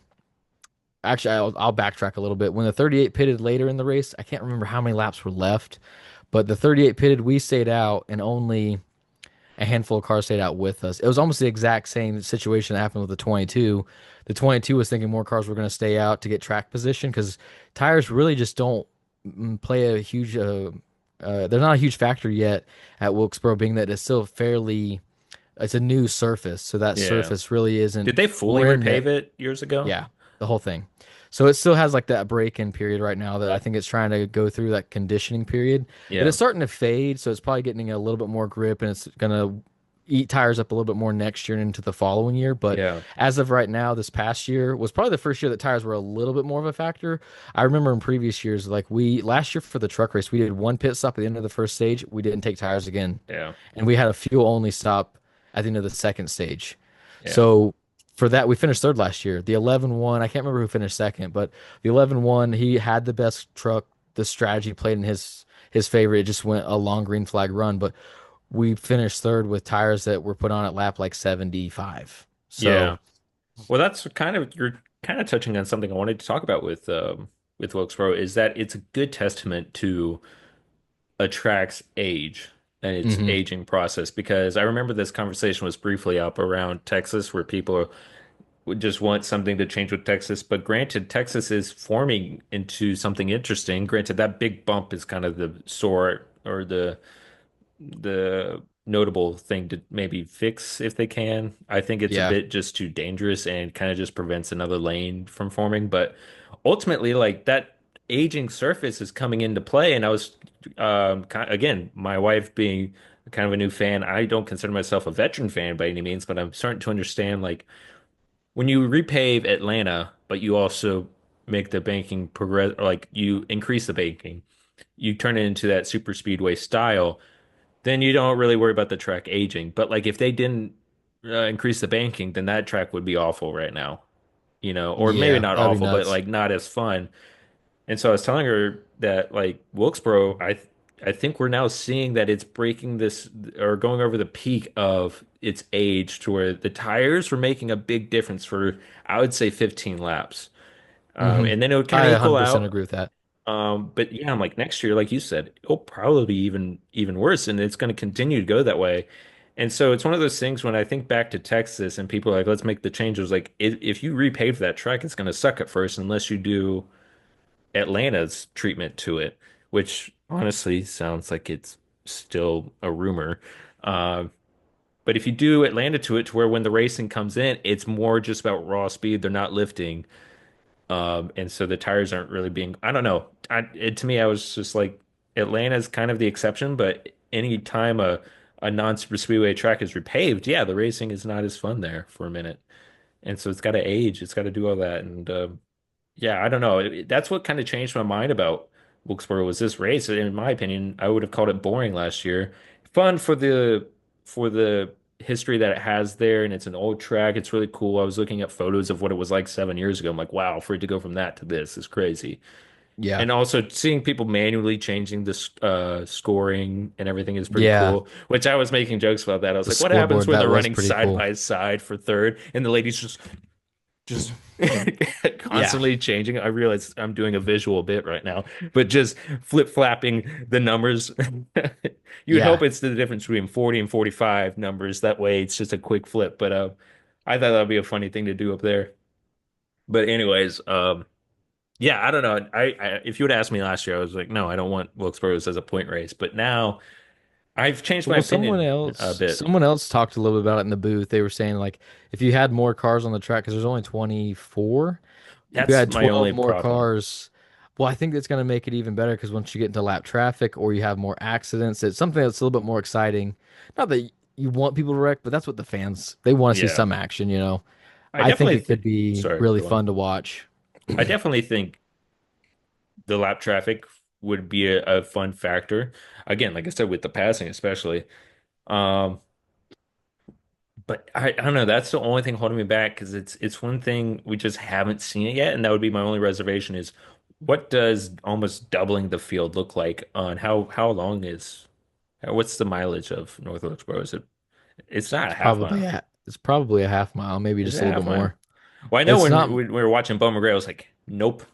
actually, I'll backtrack a little bit. When the 38 pitted later in the race, I can't remember how many laps were left, but the 38 pitted, we stayed out, and only a handful of cars stayed out with us. It was almost the exact same situation that happened with the 22. The 22 was thinking more cars were going to stay out to get track position because tires really just don't play a huge. They're not a huge factor yet at Wilkesboro, being that it's still fairly. It's a new surface, so that Yeah. surface really isn't. Did they fully We're in the repave it years ago? yeah, the whole thing. So it still has like that break-in period right now that I think it's trying to go through that conditioning period. But Yeah. it's starting to fade, so it's probably getting a little bit more grip and it's gonna eat tires up a little bit more next year and into the following year. But Yeah. as of right now, this past year was probably the first year that tires were a little bit more of a factor. I remember in previous years, like we last year for the truck race, we did one pit stop at the end of the first stage. We didn't take tires again, Yeah. and we had a fuel only stop at the end of the second stage. Yeah. So for that, we finished third last year. The 11-1, I can't remember who finished second, but the 11-1, he had the best truck the strategy played in his favor. It just went a long green flag run, but we finished third with tires that were put on at lap like 75. So, Yeah. Well, that's kind of you're kind of touching on something I wanted to talk about with Wilkesboro is that it's a good testament to a track's age and its mhm. aging process because I remember this conversation was briefly up around Texas where people would just want something to change with Texas. But granted, Texas is forming into something interesting. Granted, that big bump is kind of the sore or the notable thing to maybe fix if they can. I think it's a Yeah. bit just too dangerous and kind of just prevents another lane from forming. But ultimately, like that aging surface is coming into play. And I was, again, my wife being kind of a new fan, I don't consider myself a veteran fan by any means, but I'm starting to understand like when you repave Atlanta, but you also make the banking progress, or like you increase the banking, you turn it into that super speedway style then you don't really worry about the track aging. But like if they didn't increase the banking, then that track would be awful right now, or maybe Yeah, not that'd be awful, but nuts. like not as fun. And so I was telling her that like Wilkesboro, I think we're now seeing that it's breaking this or going over the peak of its age to where the tires were making a big difference for I would say 15 laps. Hmm. And then it would kind I of equal 100% out. agree with that. But yeah, I'm like next year, like you said, it'll probably be even worse, and it's going to continue to go that way. And so it's one of those things when I think back to Texas and people are like, let's make the changes. Like if you repave that track, it's going to suck at first unless you do Atlanta's treatment to it, which honestly sounds like it's still a rumor. Uh, but if you do Atlanta to it, to where when the racing comes in, it's more just about raw speed. They're not lifting. And so the tires aren't really being, I don't know. To me, I was just like, Atlanta's kind of the exception, but any time a non-super speedway track is repaved, yeah, the racing is not as fun there for a minute. And so it's got to age, it's got to do all that. And yeah, I don't know. That's what kind of changed my mind about Wilkesboro was this race. In my opinion, I would have called it boring last year. Fun for the history that it has there, and it's an old track. It's really cool. I was looking at photos of what it was like 7 years ago. I'm like, wow, for it to go from that to this is crazy. Yeah. And also seeing people manually changing the scoring and everything is pretty Yeah. cool. Which I was making jokes about that. I was The like, what happens scoreboard, when that they're was running pretty side cool. by side for third and the ladies just Yeah. constantly changing. I realize I'm doing a visual bit right now, but just flip-flapping the numbers. You would hope Yeah. it's the difference between 40 and 45 numbers. That way it's just a quick flip. But I thought that would be a funny thing to do up there. But anyways, yeah, I don't know. If you would ask me last year, I was like, no, I don't want Wilkesboro as a point race. But now I've changed my Well, someone opinion a else, bit. someone else talked a little bit about it in the booth. They were saying like if you had more cars on the track, because there's only 24, if you That's had my 12 only more problem. cars, well, I think that's going to make it even better because once you get into lap traffic or you have more accidents, it's something that's a little bit more exciting. Not that you want people to wreck, but that's what the fans, they want to see Yeah, some action, you know. I I think definitely it could think. be Sorry, really go on. fun to watch. I definitely think the lap traffic would be a fun factor. Again, like I said, with the passing especially. Um, but I don't know. That's the only thing holding me back because it's one thing we just haven't seen it yet, and that would be my only reservation is what does almost doubling the field look like on how long is what's the mileage of North Wilkesboro? It's not a half mile. It's probably a half mile, maybe Is just it a a little half bit mile? more. Well, I know It's when not, we were watching Bowman Gray, I was like, nope,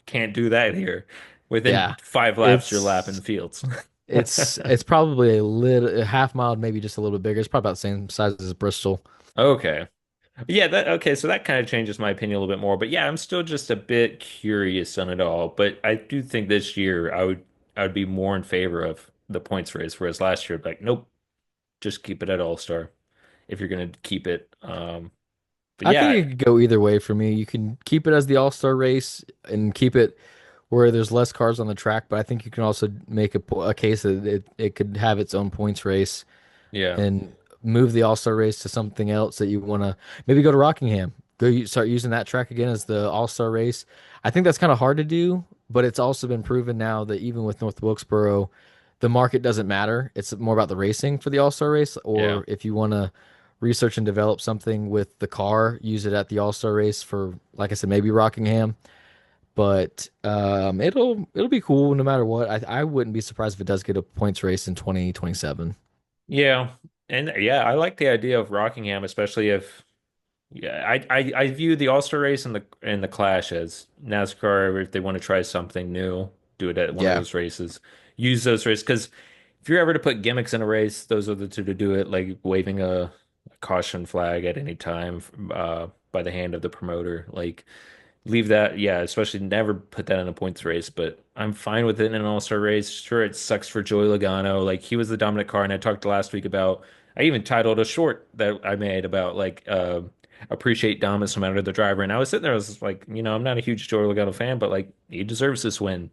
can't do that here. Within yeah. 5 laps, you're lapping It's fields. it's probably a half mile, maybe just a little bit bigger. It's probably about the same size as Bristol. Okay. Yeah, that okay, so that kind of changes my opinion a little bit more. But yeah, I'm still just a bit curious on it all. But I do think this year I would be more in favor of the points race, whereas last year, like, nope, just keep it at All-Star if you're gonna keep it. But I think yeah, it could go either way for me. You can keep it as the All-Star race and keep it where there's less cars on the track, but I think you can also make a case that it could have its own points race yeah, and move the All-Star race to something else that you want to maybe go to Rockingham. Start using that track again as the All-Star race. I think that's kind of hard to do, but it's also been proven now that even with North Wilkesboro, the market doesn't matter. It's more about the racing for the All-Star race, yeah. or if you want to research and develop something with the car, use it at the All-Star race for, like I said, maybe Rockingham. but it'll be cool no matter what. I wouldn't be surprised if it does get a points race in 2027. Yeah. And yeah, I like the idea of Rockingham, especially if yeah, I view the All-Star race and the Clash as NASCAR if they want to try something new, do it at one of Yeah, those races. Use those races because if you're ever to put gimmicks in a race, those are the two to do it, like waving a caution flag at any time by the hand of the promoter. Like leave that, yeah, especially never put that in a points race, but I'm fine with it in an all-star race. Sure, it sucks for Joey Logano. Like he was the dominant car, and I talked last week about I even titled a short that I made about like appreciate dominance no matter the driver. And I was sitting there, I was just like, I'm not a huge Joey Logano fan, but like he deserves this win.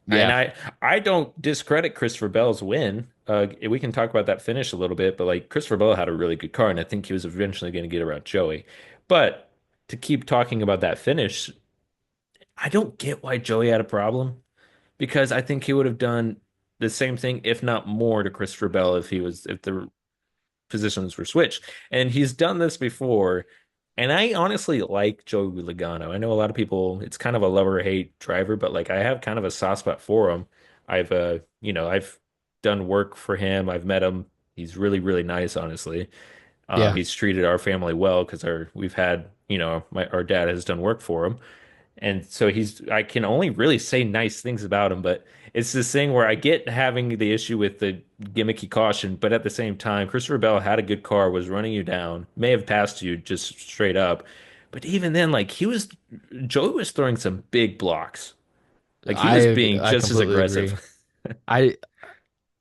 And yeah, I don't discredit Christopher Bell's win. We can talk about that finish a little bit, but like Christopher Bell had a really good car, and I think he was eventually going to get around Joey. But to keep talking about that finish, I don't get why Joey had a problem because I think he would have done the same thing, if not more, to Christopher Bell if the positions were switched. And he's done this before. And I honestly like Joey Logano. I know a lot of people, it's kind of a love or hate driver, but like I have kind of a soft spot for him. I've done work for him. I've met him. He's really, really nice, honestly. yeah. He's treated our family well because we've had, our dad has done work for him. And so I can only really say nice things about him, but it's this thing where I get having the issue with the gimmicky caution, but at the same time, Christopher Bell had a good car, was running you down, may have passed you just straight up. But even then, like Joey was throwing some big blocks. Like he was being I just as completely agree. aggressive. I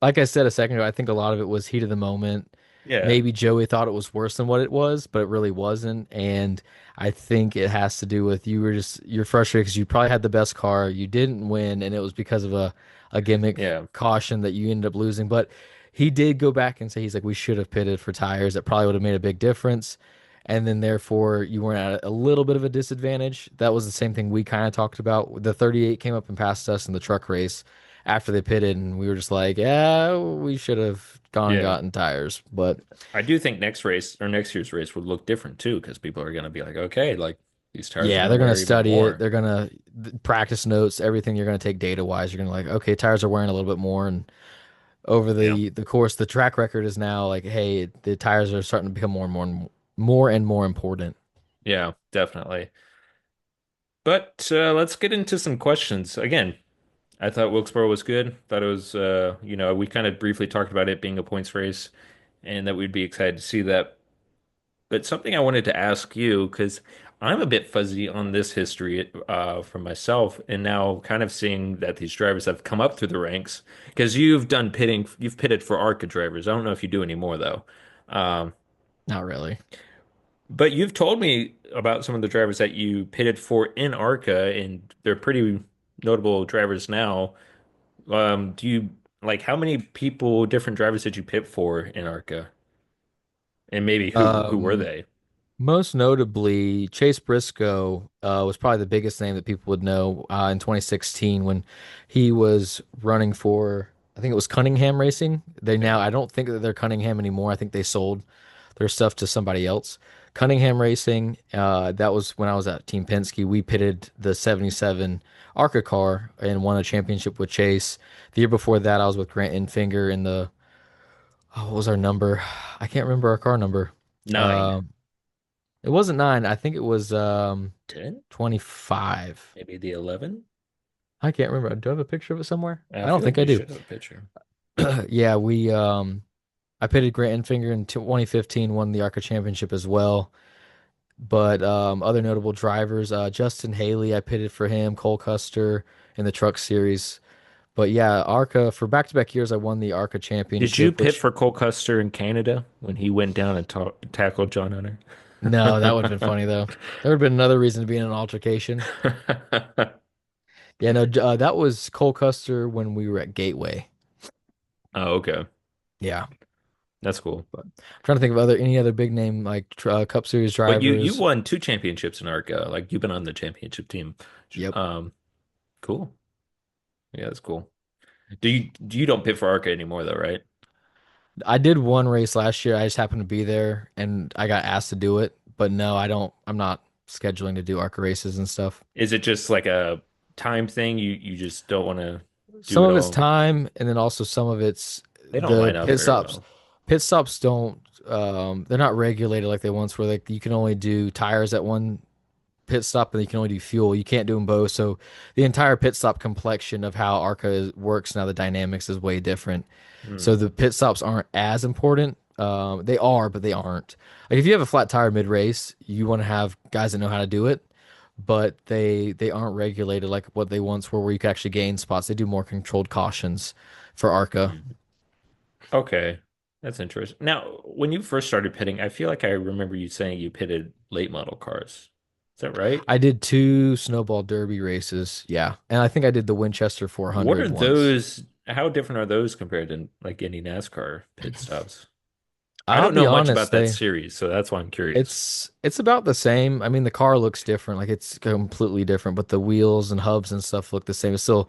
Like I said a second ago, I think a lot of it was heat of the moment. Yeah. Maybe Joey thought it was worse than what it was, but it really wasn't. And I think it has to do with you're frustrated because you probably had the best car, you didn't win, and it was because of a gimmick Yeah. caution that you ended up losing. But he did go back and say he's like, we should have pitted for tires. That probably would have made a big difference. And then therefore you weren't at a little bit of a disadvantage. That was the same thing we kind of talked about. The 38 came up and passed us in the truck race after they pitted, and we were just like, yeah, we should have gone and Yeah. gotten tires. But I do think next year's race would look different too, because people are going to be like, okay, like these tires are yeah, going to they're gonna wear even study it. more. They're gonna practice notes, everything. You're gonna take data wise. You're gonna like, okay, tires are wearing a little bit more, and over Yeah. the course, the track record is now like, hey, the tires are starting to become more and more important. Yeah, definitely. But let's get into some questions. Again, I thought Wilkesboro was good. Thought it was, we kind of briefly talked about it being a points race and that we'd be excited to see that. But something I wanted to ask you, because I'm a bit fuzzy on this history for myself, and now kind of seeing that these drivers have come up through the ranks, because you've pitted for ARCA drivers. I don't know if you do anymore, though. Um, Not really. But you've told me about some of the drivers that you pitted for in ARCA, and they're pretty notable drivers now. Do you like how many different drivers did you pit for in ARCA? And maybe who were Um, they? Most notably, Chase Briscoe was probably the biggest name that people would know in 2016 when he was running for, I think it was Cunningham Racing. Yeah. I don't think that they're Cunningham anymore. I think they sold their stuff to somebody else. Cunningham Racing, that was when I was at Team Penske. We pitted the 77 ARCA car and won a championship with Chase. The year before that, I was with Grant Enfinger in what was our number? I can't remember our car number. 9, Um, it wasn't 9. I think it was 10, 25. maybe the 11. I can't remember. Do I have a picture of it somewhere? I I don't feel like think I you do. should have a picture. Yeah, we I pitted Grant Enfinger in 2015, won the ARCA championship as well. But other notable drivers, Justin Haley, I pitted for him, Cole Custer in the Truck Series. But yeah, ARCA for back-to-back years, I won the ARCA Did you championship, pit which for Cole Custer in Canada when he went down and tackled John Hunter? no, that would have been funny though. There would have been another reason to be in an altercation. Yeah, no, that was Cole Custer when we were at Gateway. Oh, okay. Yeah. That's cool. But I'm trying to think of any other big name like Cup Series But you drivers. won 2 championships in ARCA. Like you've been on the championship team. Yep. Um, cool. Yeah, that's cool. You don't pit for ARCA anymore though, right? I did one race last year. I just happened to be there and I got asked to do it. But no, I don't. I'm not scheduling to do ARCA races and stuff. Is it just like time thing? You just don't want to do Some it of it's all. time, and then also some of it's They don't the line up pit very stops. well. Pit stops don't they're not regulated like they once were. Like you can only do tires at one pit stop and you can only do fuel. You can't do them both. So the entire pit stop complexion of how works now, the dynamics is way different. Hmm. So the pit stops aren't as important. They are, but they aren't. Like if you have a flat tire mid race, you want to have guys that know how to do it, but they aren't regulated like what they once were, where you could actually gain spots. They do more controlled cautions for ARCA. Hmm. Okay, that's interesting. Now, when you first started pitting, I feel like I remember you saying you pitted late model cars. Is that right? I did two snowball derby races, yeah, and I think I did the Winchester What are 400 once. those? How different are those compared to like any NASCAR pit stops? I I'll don't be know much honest, about that they series, so that's why I'm curious. it's about the same. I mean, the car looks different, like it's completely different, but the wheels and hubs and stuff look the same. It's still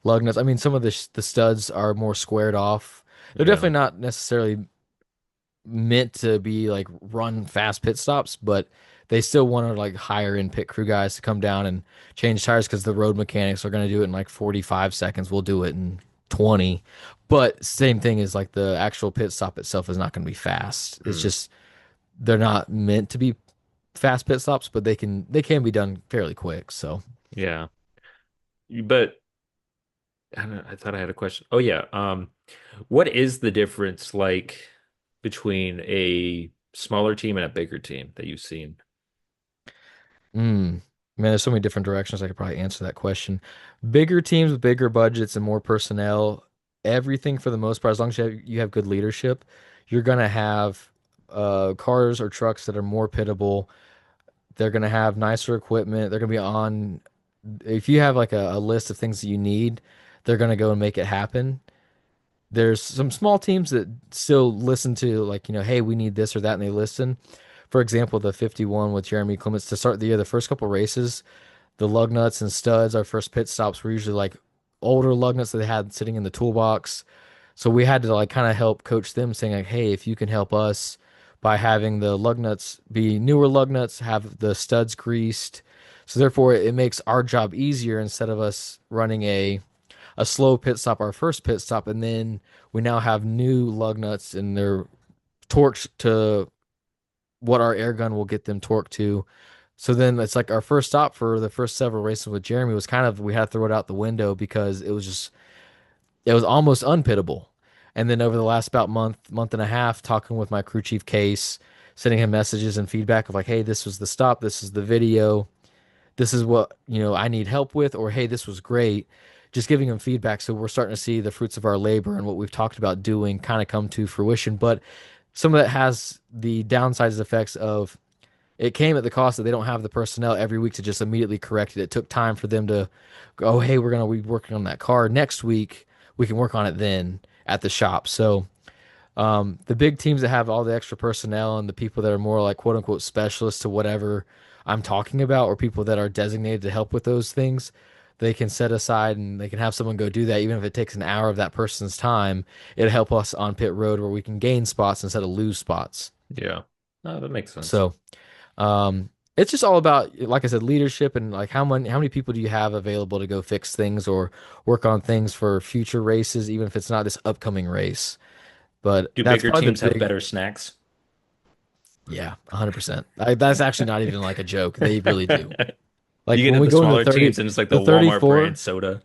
lug nuts. I mean, some of the studs are more squared off. They're Yeah. definitely not necessarily meant to be like run fast pit stops, but they still want to like hire in pit crew guys to come down and change tires because the road mechanics are going to do it in like 45 seconds. We'll do it in 20. But same thing is like the actual pit stop itself is not going to be fast. It's Hmm. just they're not meant to be fast pit stops, but they can be done fairly quick. So, Yeah. But I don't know, I thought I had a question. Oh yeah. What is the difference like between a smaller team and a bigger team that you've seen? man, there's so many different directions I could probably answer that question. Bigger teams with bigger budgets and more personnel, everything for the most part, as long as you have good leadership, you're gonna have cars or trucks that are more pittable. They're gonna have nicer equipment. They're gonna be on. If you have like a list of things that you need, they're gonna go and make it happen. There's some small teams that still listen to like, hey, we need this or that, and they listen. For example, the 51 with Jeremy Clements to start the year, the first couple races, the lug nuts and studs, our first pit stops were usually like older lug nuts that they had sitting in the toolbox. So we had to like kind of help coach them, saying like, hey, if you can help us by having the lug nuts be newer lug nuts, have the studs greased. So therefore it makes our job easier instead of us running a slow pit stop, our first pit stop, and then we now have new lug nuts and they're torqued to what our air gun will get them torqued to. So then it's like our first stop for the first several races with Jeremy was kind of we had to throw it out the window because it was almost unpittable. And then over the last about month and a half, talking with my crew chief Case, sending him messages and feedback of like, hey, this was the stop, this is the video, this is what I need help with, or hey, this was great. Just giving him feedback, so we're starting to see the fruits of our labor and what we've talked about doing kind of come to fruition. But some of that has the downsides effects of it came at the cost that they don't have the personnel every week to just immediately correct it. It took time for them to go, oh, hey, we're gonna be working on that car next week. We can work on it then at the shop. So the big teams that have all the extra personnel and the people that are more like quote unquote specialists to whatever I'm talking about, or people that are designated to help with those things, they can set aside and they can have someone go do that, even if it takes an hour of that person's time. It'll help us on pit road where we can gain spots instead of lose spots. Yeah. No, that makes sense. So it's just all about, like I said, leadership and like how many people do you have available to go fix things or work on things for future races, even if it's not this upcoming race. But Do that's bigger probably the teams have big. better snacks? Yeah, 100%. That's actually not even like a joke. They really do. You Like get when to we the go into smaller teams and it's like the the Walmart brand 34, soda.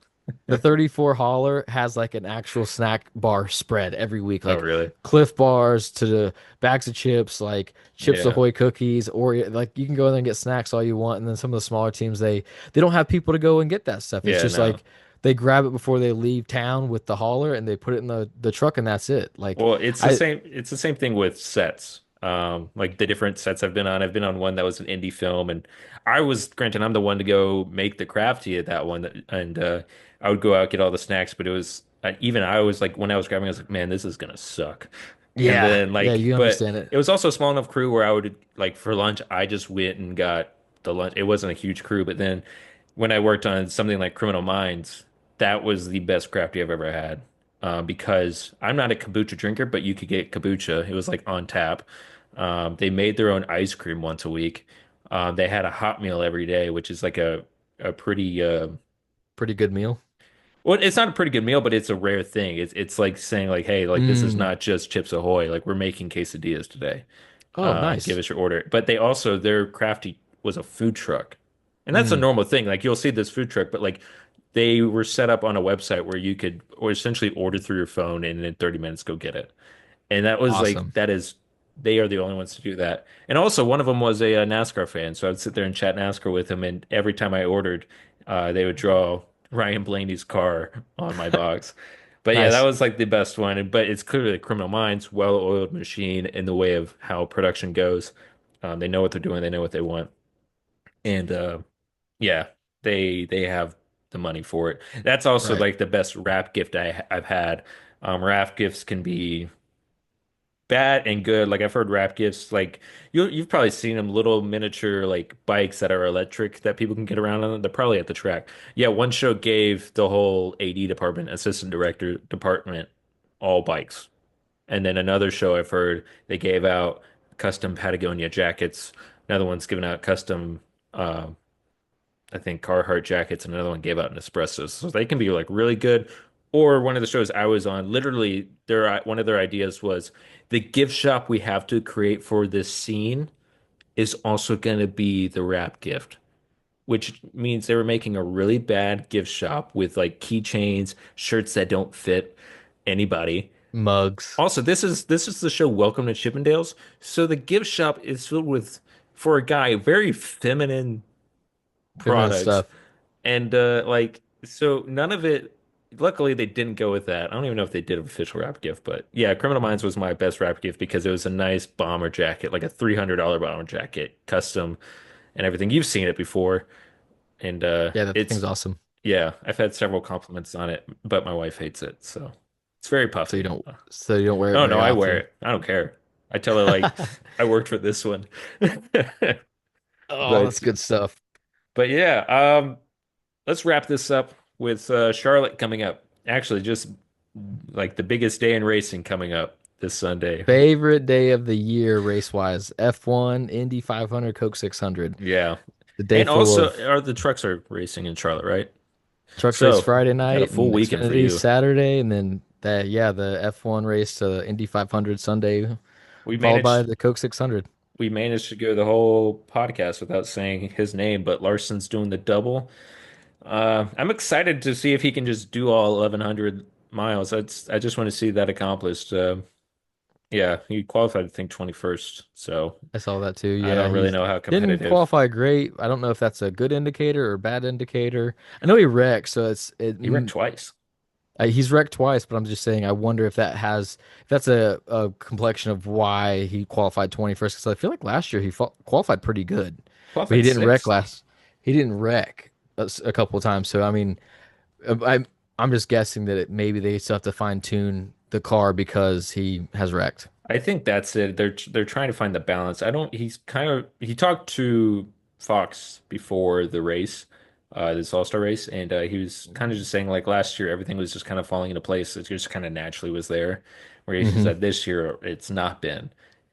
the 34 hauler has like an actual snack bar spread every week, Oh, like really? Cliff Bars to the bags of chips, like Chips Yeah. Ahoy cookies, or like you can go in there and get snacks all you want. And then some of the smaller teams, they don't have people to go and get that stuff. It's Yeah, just no. like they grab it before they leave town with the hauler and they put it in the truck and that's it. Like Well, I it's the same thing with sets. Like the different sets I've been on. I've been on one that was an indie film, and I was granted I'm the one to go make the crafty at that one, and I would go out get all the snacks, but it was even I was like when I was grabbing, I was like, man, this is gonna suck. And yeah, then yeah, like, you but understand it. it was also a small enough crew where I would like for lunch, I just went and got the lunch. It wasn't a huge crew, but then when I worked on something like Criminal Minds, that was the best crafty I've ever had. Because I'm not a kombucha drinker, but you could get kombucha. It was like on tap. They made their own ice cream once a week. They had a hot meal every day, which is like a pretty Pretty good meal. Well, it's not a pretty good meal, but it's a rare thing. It's like saying like, hey, like this is Mm. not just Chips Ahoy. Like we're making quesadillas today. Oh, Give nice. us your order. But they also their crafty was a food truck, and that's a Mm. normal thing. Like you'll see this food truck, but like they were set up on a website where you could or essentially order through your phone and in 30 minutes go get it. And that was like Awesome. that is they are the only ones to do that. And also one of them was a, NASCAR fan, so I'd sit there and chat NASCAR with him, and every time I ordered, they would draw Ryan Blaney's car on my box. But yeah, that Nice. was like the best one. But it's clearly Criminal Minds, well-oiled machine in the way of how production goes. They know what they're doing, they know what they want, and yeah, they have the money for it. That's also Right. like the best wrap gift I've had. Wrap gifts can be bad and good. Like I've heard wrap gifts, like you've probably seen them, little miniature like bikes that are electric that people can get around on. They're probably at the track. Yeah, one show gave the whole AD department, assistant director department, all bikes. And then another show I've heard they gave out custom Patagonia jackets. Another one's giving out custom uh, I think Carhartt jackets, and another one gave out Nespressos. So they can be like really good. Or one of the shows I was on, literally, their one of their ideas was the gift shop we have to create for this scene is also going to be the wrap gift, which means they were making a really bad gift shop with like keychains, shirts that don't fit anybody. Mugs. Also, this is the show Welcome to Chippendales. So the gift shop is filled with, for a guy, very feminine Feminine products. stuff. And like so none of it luckily they didn't go with that. I don't even know if they did an official wrap gift, but yeah, Criminal Minds was my best wrap gift because it was a nice bomber jacket, like a $300 bomber jacket, custom and everything. You've seen it before and Yeah, that thing's it's awesome. yeah, I've had several compliments on it, but my wife hates it, so it's very So you puffy. don't so you don't wear it Oh no, very I wear often. it. I don't care. I tell her like I worked for this one. Oh, But that's good stuff. yeah, let's wrap this up with Charlotte coming up. Actually, just like the biggest day in racing coming up this Sunday. Favorite day of the year race wise. F1, Indy 500, Coke 600. Yeah. The day And full also, of are the trucks are racing in Charlotte, right? truck race So, Friday got a night full and weekend for Xfinity you. Saturday, and then that yeah, the F1 race to Indy 500 Sunday, We followed by managed the Coke 600. we managed to go the whole podcast without saying his name, but Larson's doing the double. I'm excited to see if he can just do all 1100 miles. I just want to see that accomplished. Yeah, he qualified, I think, 21st. So I saw that too. I Yeah, don't really he know how didn't competitive. qualify great. I don't know if that's a good indicator or bad indicator. I know he wrecked, so He wrecked twice. he's wrecked twice, but I'm just saying I wonder if that's a complexion of why he qualified 21st. Because I feel like last year qualified pretty good, but he Qualified didn't wreck sixth. last. He didn't wreck a couple of times. So I mean, I'm just guessing that maybe they still have to fine tune the car because he has wrecked. I think that's it. They're trying to find the balance. I don't. He talked to Fox before the race, this All-Star race, and he was kind of just saying like last year everything was just kind of falling into place. It just kind of naturally was there. Where he Hmm. said this year it's not been.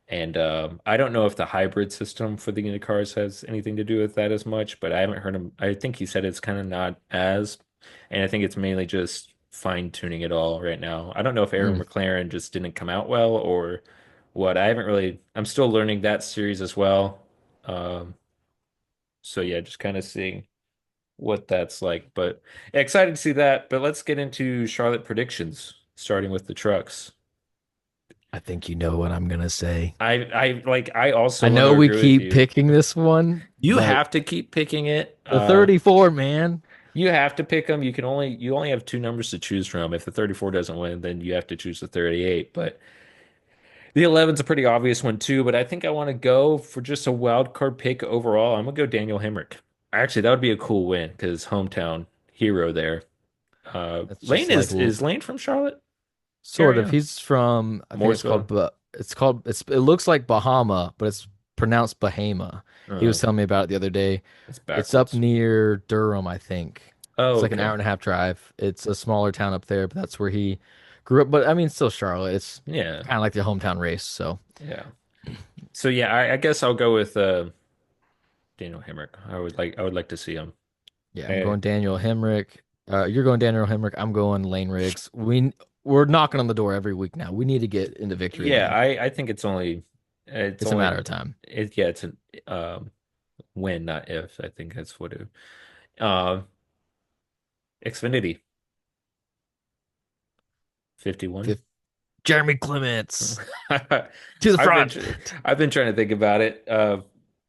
And I don't know if the hybrid system for the cars has anything to do with that as much, but I haven't heard him. I think he said it's kind of not as, and I think it's mainly just fine-tuning it all right now. I don't know if Aaron Mm. McLaren just didn't come out well or what. I haven't really, I'm still learning that series as well. Um, so yeah, just kind of seeing what that's like. But yeah, excited to see that. But let's get into Charlotte predictions, starting with the trucks. I think you know what I'm gonna say. I also I want know to we agree with keep you. picking this one, You but have to keep picking it. the 34, man. You have to pick them. You only have two numbers to choose from. If the 34 doesn't win, then you have to choose the 38. But the 11's a pretty obvious one too, but I think I want to go for just a wild card pick overall. I'm gonna go Daniel Hemrick. Actually, that would be a cool win because hometown hero there. That's Lane just like is Lane from Charlotte sort of. area? He's from I think Mooresville. it looks like Bahama, but it's pronounced Bahama. He Uh, was telling me about it the other day. it's It's up backwards. near Durham, I think. Oh, It's like an hour okay. and a half drive. It's a smaller town up there, but that's where he grew up. But I mean, still Charlotte. It's Yeah, kind of like the hometown race. So yeah. So yeah, I guess I'll go with Daniel Hemrick. I would like to see him. yeah, I'm Eh, going Daniel Hemrick. You're going Daniel Hemrick. I'm going Lane Riggs. We're knocking on the door every week now. We need to get into victory Yeah, lane. I think it's It's a matter only of time. yeah, it's a when, not if. I think that's what it. Uh, Xfinity 51. Fifth, Jeremy Clements to the I've front. been I've been trying to think about it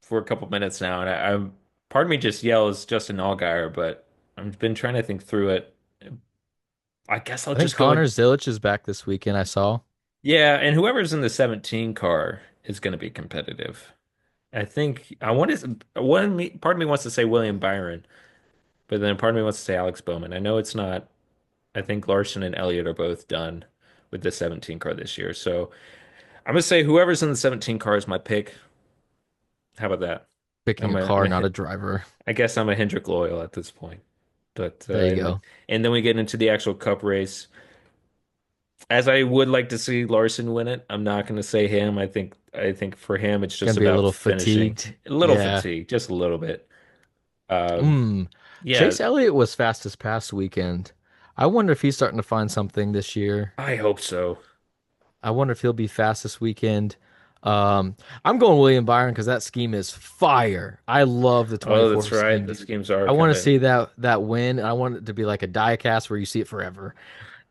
for a couple minutes now, and I'm part of me just yells Justin Allgaier, but I've been trying to think through it. I guess I'll I think just go Connor with Zilic is back this weekend. I saw. yeah, and whoever's in the 17 car is going to be competitive. I think I want to part of me wants to say William Byron, but then part of me wants to say Alex Bowman. I know it's not. I think Larson and Elliott are both done with the 17 car this year. So I'm gonna say whoever's in the 17 car is my pick. How about that? Picking a I'm car, not a a driver. I guess I'm a Hendrick loyal at this point. But There you go. and then we get into the actual cup race. As I would like to see Larson win it, I'm not going to say him. I think for him it's just Gonna be a about little finishing. fatigued. A little Yeah. fatigue, just a little bit. Um, Mm. yeah, Chase Elliott was fast this past weekend. I wonder if he's starting to find something this year. I hope so. I wonder if he'll be fast this weekend. I'm going William Byron because that scheme is fire. I love the Oh, 24 that's right. scheme, The dude. schemes are I want kind to of see that win. I want it to be like a die cast where you see it forever.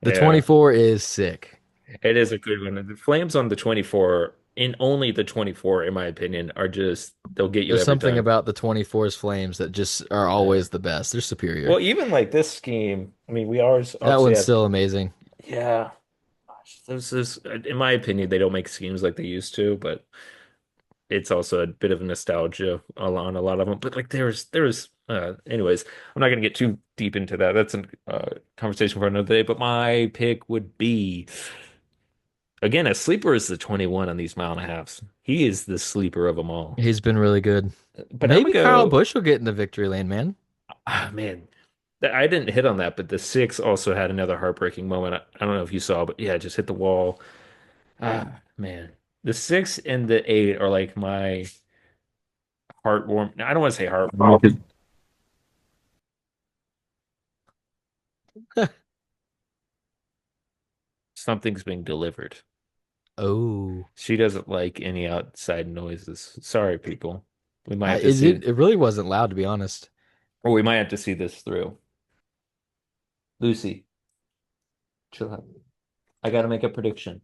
The yeah. 24 is sick. It is a good one. The flames on the 24, in only the 24, in my opinion, are just they'll get you There's every something time. about the 24's flames that just are Yeah. always the best. They're superior. Well, even like this scheme, I mean, we always That obviously one's have still amazing. yeah. Gosh, this is, in my opinion, they don't make schemes like they used to, but it's also a bit of nostalgia on a lot of them. But like anyways, I'm not gonna get too deep into that. That's a conversation for another day. But my pick would be again, a sleeper is the 21 on these mile and a halves. He is the sleeper of them all. He's been really good. But I'm gonna Maybe Kyle go, Busch will get in the victory lane, man. ah man, I didn't hit on that, but the six also had another heartbreaking moment. I don't know if you saw, but yeah, just hit the wall. Ah man. The six and the eight are like my heartwarm. I don't want to say heartwarming. Something's being delivered. Oh, She doesn't like any outside noises. Sorry, people. We might I, have to it, see, it it really wasn't loud to be honest. or we might have to see this through. Lucy, chill out. I gotta make a prediction.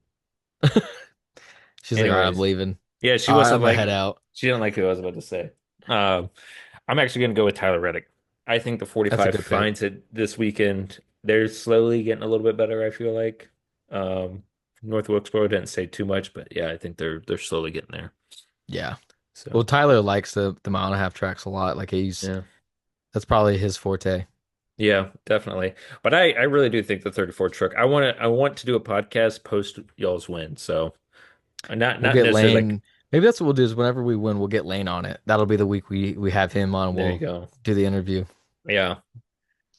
She's like, all right, I'm Anyways, leaving. yeah, she All right, wasn't I'm gonna head like out. she didn't like who I was about to say. Um, I'm actually gonna go with Tyler Reddick. I think the That's a 45 good pick. finds it this weekend. They're slowly getting a little bit better, I feel like. Um, North Wilkesboro didn't say too much, but yeah, I think they're slowly getting there. Yeah. Well, So Tyler likes the mile and a half tracks a lot. Like yeah. that's probably his forte. Yeah, definitely. But I really do think the 34 truck. I want to do a podcast post y'all's win. So We'll not get necessarily like Lane. Maybe that's what we'll do is whenever we win, we'll get Lane on it. That'll be the week we have him on. there you We'll go. do the interview. Yeah.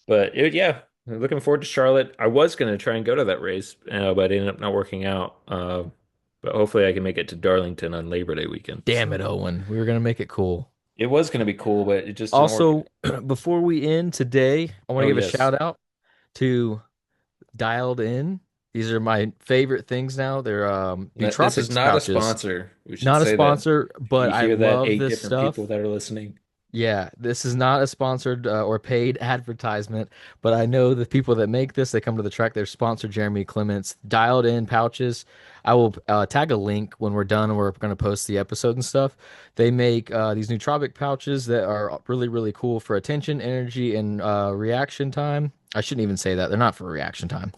But yeah, looking forward to Charlotte. I was gonna try and go to that race, but it ended up not working out. But hopefully I can make it to Darlington on Labor Day weekend. Damn it, So Owen. We were gonna make it cool. it was gonna be cool, but it just didn't work. Also, before we end today, I want to Oh give a yes. shout out to Dialed In. These are my favorite things now. They're This is nootropics not a pouches. sponsor. We should Not a say that. sponsor, but You I hear that, love eight this different people stuff. that are listening. Yeah, this is not a sponsored or paid advertisement, but I know the people that make this, they come to the track, they're sponsored Jeremy Clements, dialed in pouches. I will tag a link when we're done and we're going to post the episode and stuff. They make these nootropic pouches that are really, really cool for attention, energy, and reaction time. I shouldn't even say that. They're not for reaction time.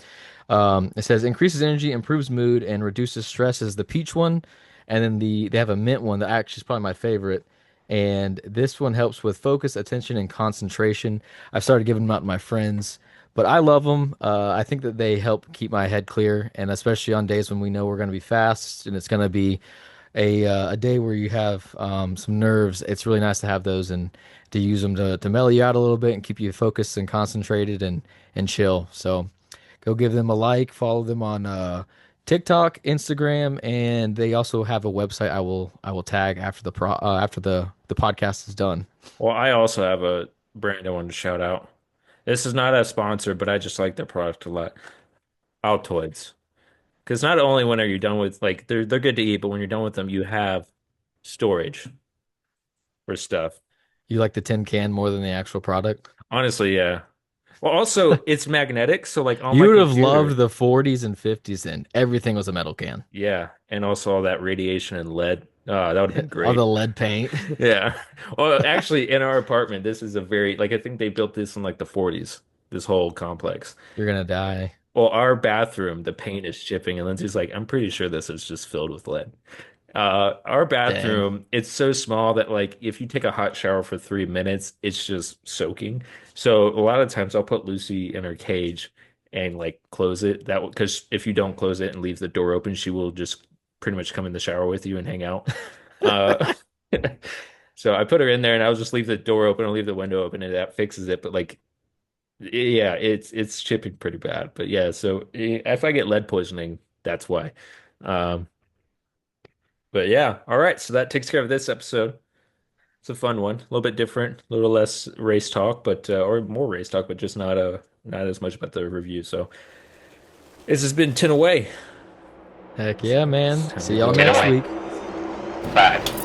It says increases energy, improves mood, and reduces stress is the peach one. And then they have a mint one that actually is probably my favorite. And this one helps with focus, attention, and concentration. I've started giving them out to my friends, but I love them. I think that they help keep my head clear, and especially on days when we know we're going to be fast and it's going to be a day where you have some nerves. It's really nice to have those and to use them to mellow you out a little bit and keep you focused and concentrated and chill. So go give them a like, follow them on TikTok, Instagram, and they also have a website I will tag after after the podcast is done. Well, I also have a brand I wanted to shout out. This is not a sponsor, but I just like their product a lot. Altoids. Because not only when are you done with like they're good to eat, but when you're done with them, you have storage for stuff. You like the tin can more than the actual product? Honestly, yeah. Well, also it's magnetic, so like on You my would have loved computer, the 40s and 50s then. Everything was a metal can. yeah, and also all that radiation and lead. That would have been All the great. lead paint. Yeah. Well, actually, in our apartment, this is a very like I think they built this in like the 40s, this whole complex. You're gonna die. Well, our bathroom, the paint is chipping, and Lindsay's like, I'm pretty sure this is just filled with lead. Our Dang. bathroom, it's so small that like if you take a hot shower for 3 minutes, it's just soaking. So a lot of times I'll put Lucy in her cage and like close it that because if you don't close it and leave the door open, she will just pretty much come in the shower with you and hang out. Uh, so I put her in there and I'll just leave the door open or leave the window open and that fixes it. But like, yeah, it's chipping pretty bad. But yeah, so if I get lead poisoning, that's why. Um, but yeah, all right. So that takes care of this episode. It's a fun one, a little bit different, a little less race talk, but or more race talk, but just not as much about the review. So this has been 10 away. Heck yeah, It's man. time to See y'all go. Get next away. week. Bye.